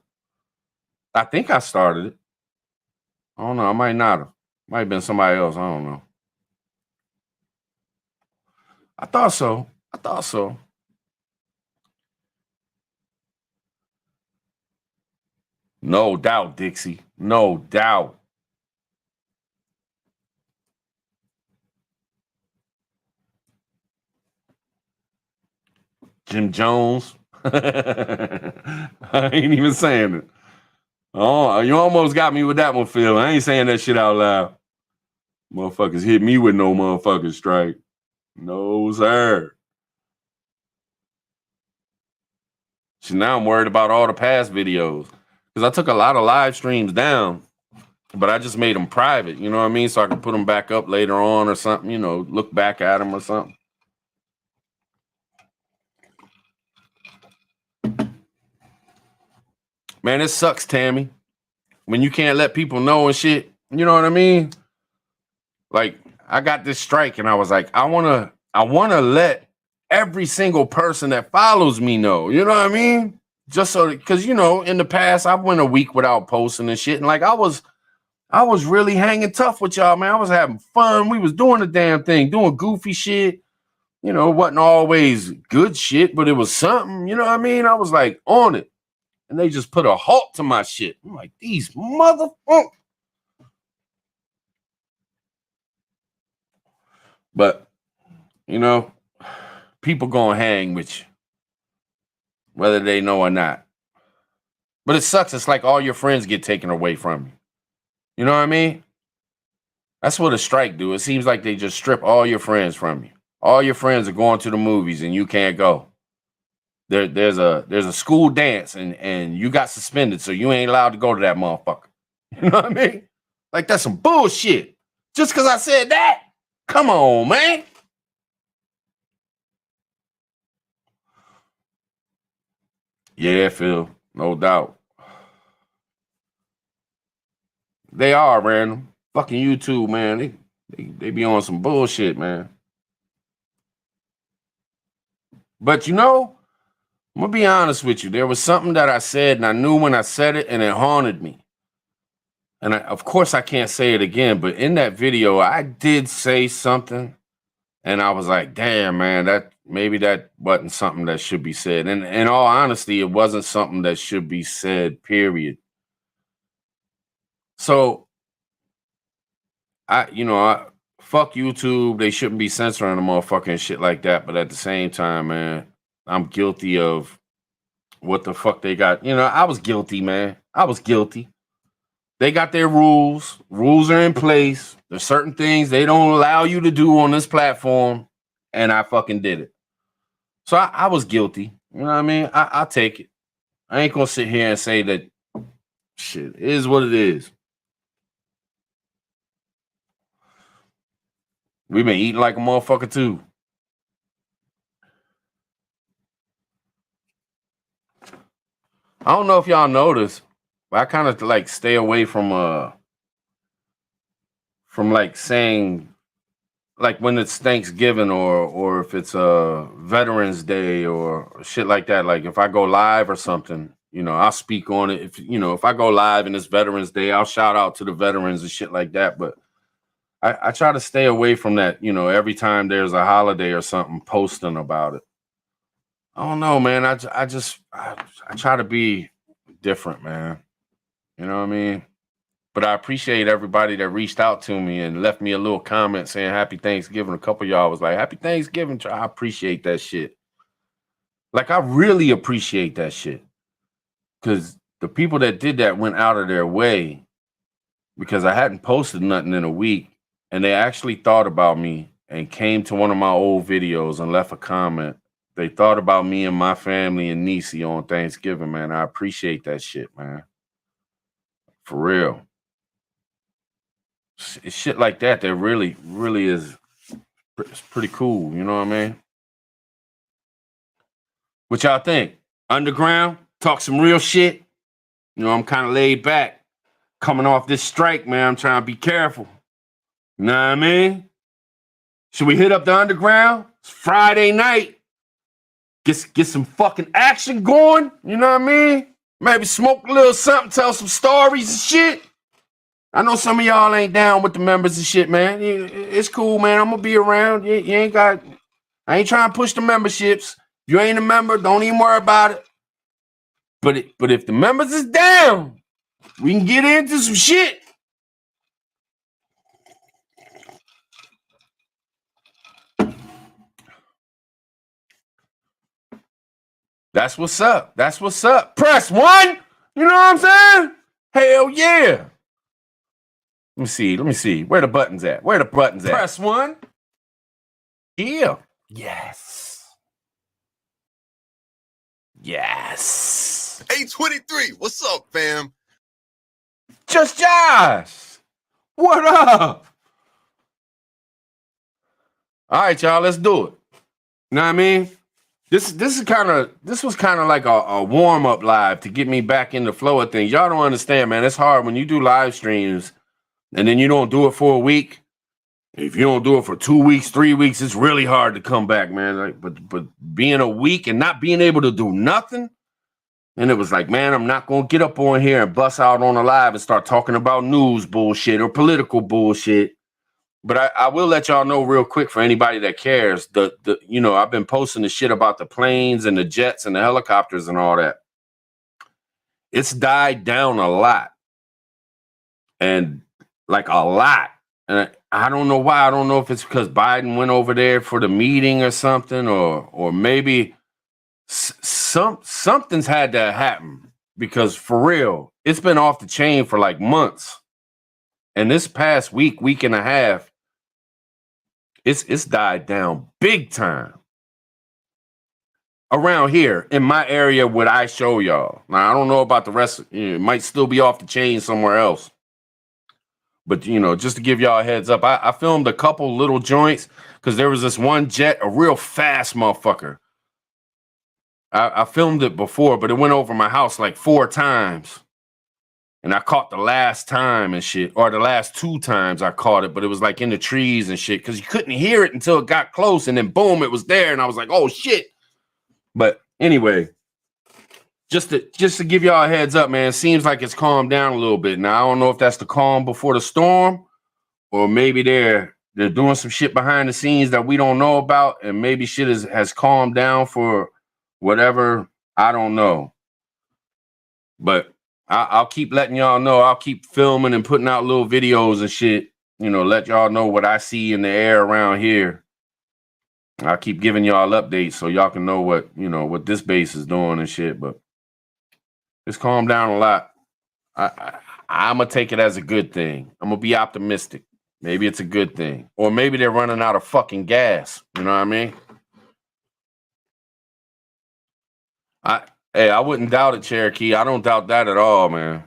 [SPEAKER 2] I think I started it. I don't know. I might not have. Might have been somebody else. I don't know. I thought so. No doubt, Dixie. No doubt. Jim Jones. I ain't even saying it. Oh, you almost got me with that one, Phil. I ain't saying that shit out loud. Motherfuckers hit me with no motherfucking strike. No, sir. So now I'm worried about all the past videos. Because I took a lot of live streams down, but I just made them private, you know what I mean? So I can put them back up later on or something, look back at them or something. Man, it sucks, Tammy. When you can't let people know and shit. You know what I mean? Like, I got this strike and I was like, I wanna let every single person that follows me know. You know what I mean? Just so that, because in the past I went a week without posting and shit. And like I was really hanging tough with y'all, man. I was having fun. We was doing the damn thing, doing goofy shit. It wasn't always good shit, but it was something. You know what I mean? I was like on it. And they just put a halt to my shit. I'm like, these motherfuckers. But, people gonna hang with you, whether they know or not. But it sucks. It's like all your friends get taken away from you. You know what I mean? That's what a strike do. It seems like they just strip all your friends from you. All your friends are going to the movies and you can't go. There's a school dance and you got suspended, so you ain't allowed to go to that motherfucker. You know what I mean? Like, that's some bullshit. Just because I said that? Come on, man. Yeah, Phil, no doubt. They are random. Fucking YouTube, man. They be on some bullshit, man. But I'm gonna be honest with you. There was something that I said, and I knew when I said it, and it haunted me. And of course, I can't say it again, but in that video, I did say something, and I was like, damn, man, maybe that wasn't something that should be said. And in all honesty, it wasn't something that should be said, period. So, I fuck YouTube. They shouldn't be censoring the motherfucking shit like that. But at the same time, man, I'm guilty of what the fuck they got. I was guilty, man. I was guilty. They got their rules. Rules are in place. There's certain things they don't allow you to do on this platform. And I fucking did it. So I was guilty. You know what I mean? I'll take it. I ain't gonna sit here and say that shit is what it is. We've been eating like a motherfucker too. I don't know if y'all noticed, but I kind of like stay away from like saying like when it's Thanksgiving or if it's Veterans Day or shit like that. Like if I go live or something, I'll speak on it. If I go live and it's Veterans Day, I'll shout out to the veterans and shit like that. But I try to stay away from that, every time there's a holiday or something, posting about it. I don't know, man. I try to be different, man. You know what I mean? But I appreciate everybody that reached out to me and left me a little comment saying Happy Thanksgiving. A couple of y'all was like, Happy Thanksgiving. I appreciate that shit. Like, I really appreciate that shit. Because the people that did that went out of their way because I hadn't posted nothing in a week. And they actually thought about me and came to one of my old videos and left a comment. They thought about me and my family and Niecy on Thanksgiving, man. I appreciate that shit, man. For real. It's shit like that really, really is it's pretty cool. You know what I mean? What y'all think? Underground? Talk some real shit? I'm kind of laid back. Coming off this strike, man. I'm trying to be careful. You know what I mean? Should we hit up the underground? It's Friday night. Get some fucking action going. You know what I mean? Maybe smoke a little something, tell some stories and shit. I know some of y'all ain't down with the members and shit, man. It's cool, man. I'm gonna be around. You ain't got. I ain't trying to push the memberships. If you ain't a member, don't even worry about it. But if the members is down, we can get into some shit. That's what's up. That's what's up. Press 1. You know what I'm saying? Hell yeah. Let me see. Where the buttons at? Press 1. Yeah. Yes.
[SPEAKER 4] 823. What's up, fam?
[SPEAKER 2] Just Josh. What up? All right, y'all. Let's do it. You know what I mean? This was kind of like a warm-up live to get me back in the flow of things. Y'all don't understand, man. It's hard when you do live streams and then you don't do it for a week. If you don't do it for 2 weeks, 3 weeks, it's really hard to come back, man. Like, but being a week and not being able to do nothing, and it was like, man, I'm not gonna get up on here and bust out on a live and start talking about news bullshit or political bullshit. But I will let y'all know real quick for anybody that cares. I've been posting the shit about the planes and the jets and the helicopters and all that. It's died down a lot. And like a lot. And I don't know why. I don't know if it's because Biden went over there for the meeting or something, or maybe something's had to happen, because for real, it's been off the chain for like months. And this past week and a half, it's died down big time. Around here in my area, what I show y'all. Now I don't know about the rest. It might still be off the chain somewhere else. But, just to give y'all a heads up, I filmed a couple little joints because there was this one jet, a real fast motherfucker. I filmed it before, but it went over my house like 4 times. And I caught the last time and shit, or the last 2 times I caught it, but it was like in the trees and shit because you couldn't hear it until it got close. And then boom, it was there. And I was like, oh, shit. But anyway, just to give y'all a heads up, man, it seems like it's calmed down a little bit. Now, I don't know if that's the calm before the storm, or maybe they're doing some shit behind the scenes that we don't know about, and maybe shit has calmed down for whatever. I don't know. But I'll keep letting y'all know. I'll keep filming and putting out little videos and shit, let y'all know what I see in the air around here. I'll keep giving y'all updates so y'all can know what this base is doing and shit, but it's calmed down a lot. I'm going to take it as a good thing. I'm going to be optimistic. Maybe it's a good thing. Or maybe they're running out of fucking gas. You know what I mean? I wouldn't doubt it, Cherokee. I don't doubt that at all, man.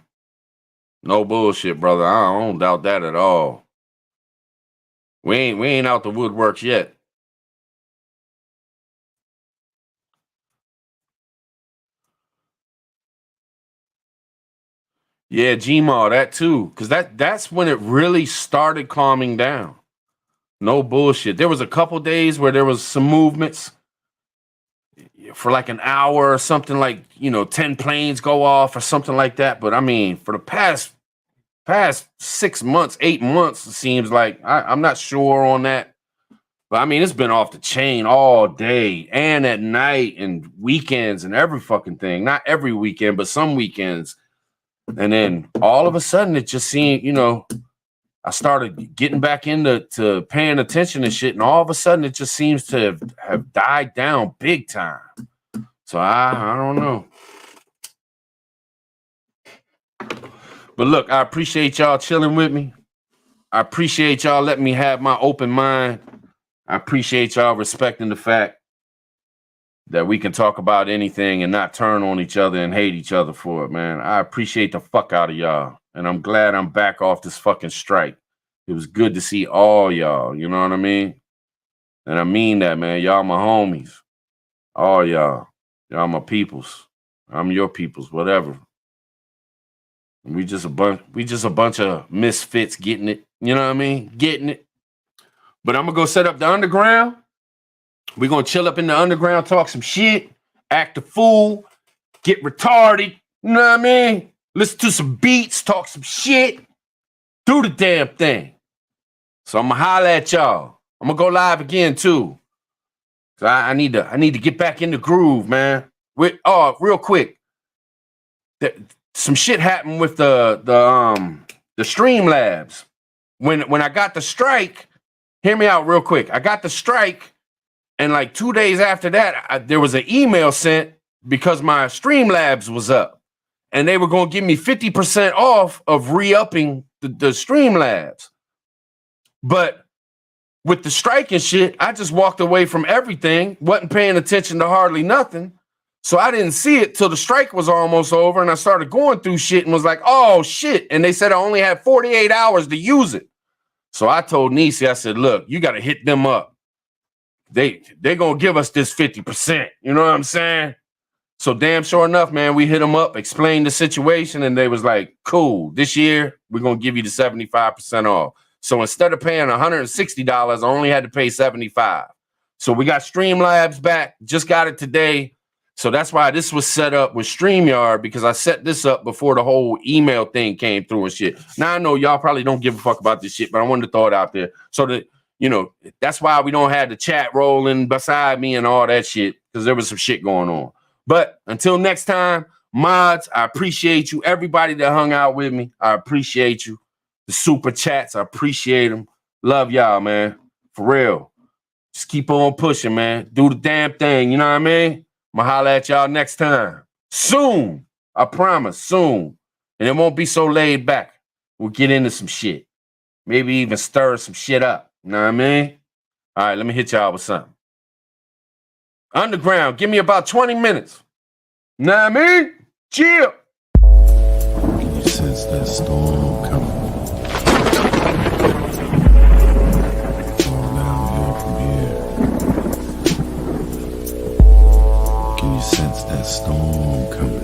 [SPEAKER 2] No bullshit, brother. I don't doubt that at all. We ain't out the woodworks yet. Yeah, Gmail, that too. Because that's when it really started calming down. No bullshit. There was a couple days where there was some movements for like an hour or something, like 10 planes go off or something like that. But I mean, for the past 6 months, 8 months, it seems like I'm not sure on that. But I mean, it's been off the chain all day and at night and weekends and every fucking thing. Not every weekend, but some weekends. And then all of a sudden, it just seemed, I started getting back into paying attention to shit, and all of a sudden, it just seems to have died down big time. So I don't know. But look, I appreciate y'all chilling with me. I appreciate y'all letting me have my open mind. I appreciate y'all respecting the fact that we can talk about anything and not turn on each other and hate each other for it, man. I appreciate the fuck out of y'all. And I'm glad I'm back off this fucking strike. It was good to see all y'all, you know what I mean? And I mean that, man. Y'all my homies. All y'all. Y'all my peoples. I'm your peoples, whatever. We just a bunch of misfits getting it. You know what I mean? Getting it. But I'm gonna go set up the underground. We're going to chill up in the underground, talk some shit, act a fool, get retarded, you know what I mean? Listen to some beats, talk some shit, do the damn thing. So I'm going to holler at y'all. I'm going to go live again, too. So I need to get back in the groove, man. Real quick. Some shit happened with the Streamlabs. When I got the strike, hear me out real quick. I got the strike. And like 2 days after that, there was an email sent because my Streamlabs was up. And they were going to give me 50% off of re-upping the Streamlabs. But with the strike and shit, I just walked away from everything, wasn't paying attention to hardly nothing. So I didn't see it till the strike was almost over. And I started going through shit and was like, oh, shit. And they said I only had 48 hours to use it. So I told Nisi, I said, look, you got to hit them up. they gonna give us this 50%. You know what I'm saying? So damn sure enough, man, we hit them up, explained the situation, and they was like, cool, this year we're gonna give you the 75% off. So instead of paying $160, I only had to pay $75. So we got Streamlabs back, just got it today. So that's why this was set up with StreamYard, because I set this up before the whole email thing came through and shit. Now I know y'all probably don't give a fuck about this shit, but I wanted to throw it out there. So that, you know, that's why we don't have the chat rolling beside me and all that shit, because there was some shit going on. But until next time, mods, I appreciate you. Everybody that hung out with me, I appreciate you. The super chats, I appreciate them. Love y'all, man. For real. Just keep on pushing, man. Do the damn thing, you know what I mean? I'm gonna holler at y'all next time. Soon. I promise, soon. And it won't be so laid back. We'll get into some shit. Maybe even stir some shit up. You know what I mean? All right, let me hit y'all with something. Underground, give me about 20 minutes. Know what I mean? Chill.
[SPEAKER 1] Can you sense that storm coming? Fall downhill from here. Can you sense that storm coming?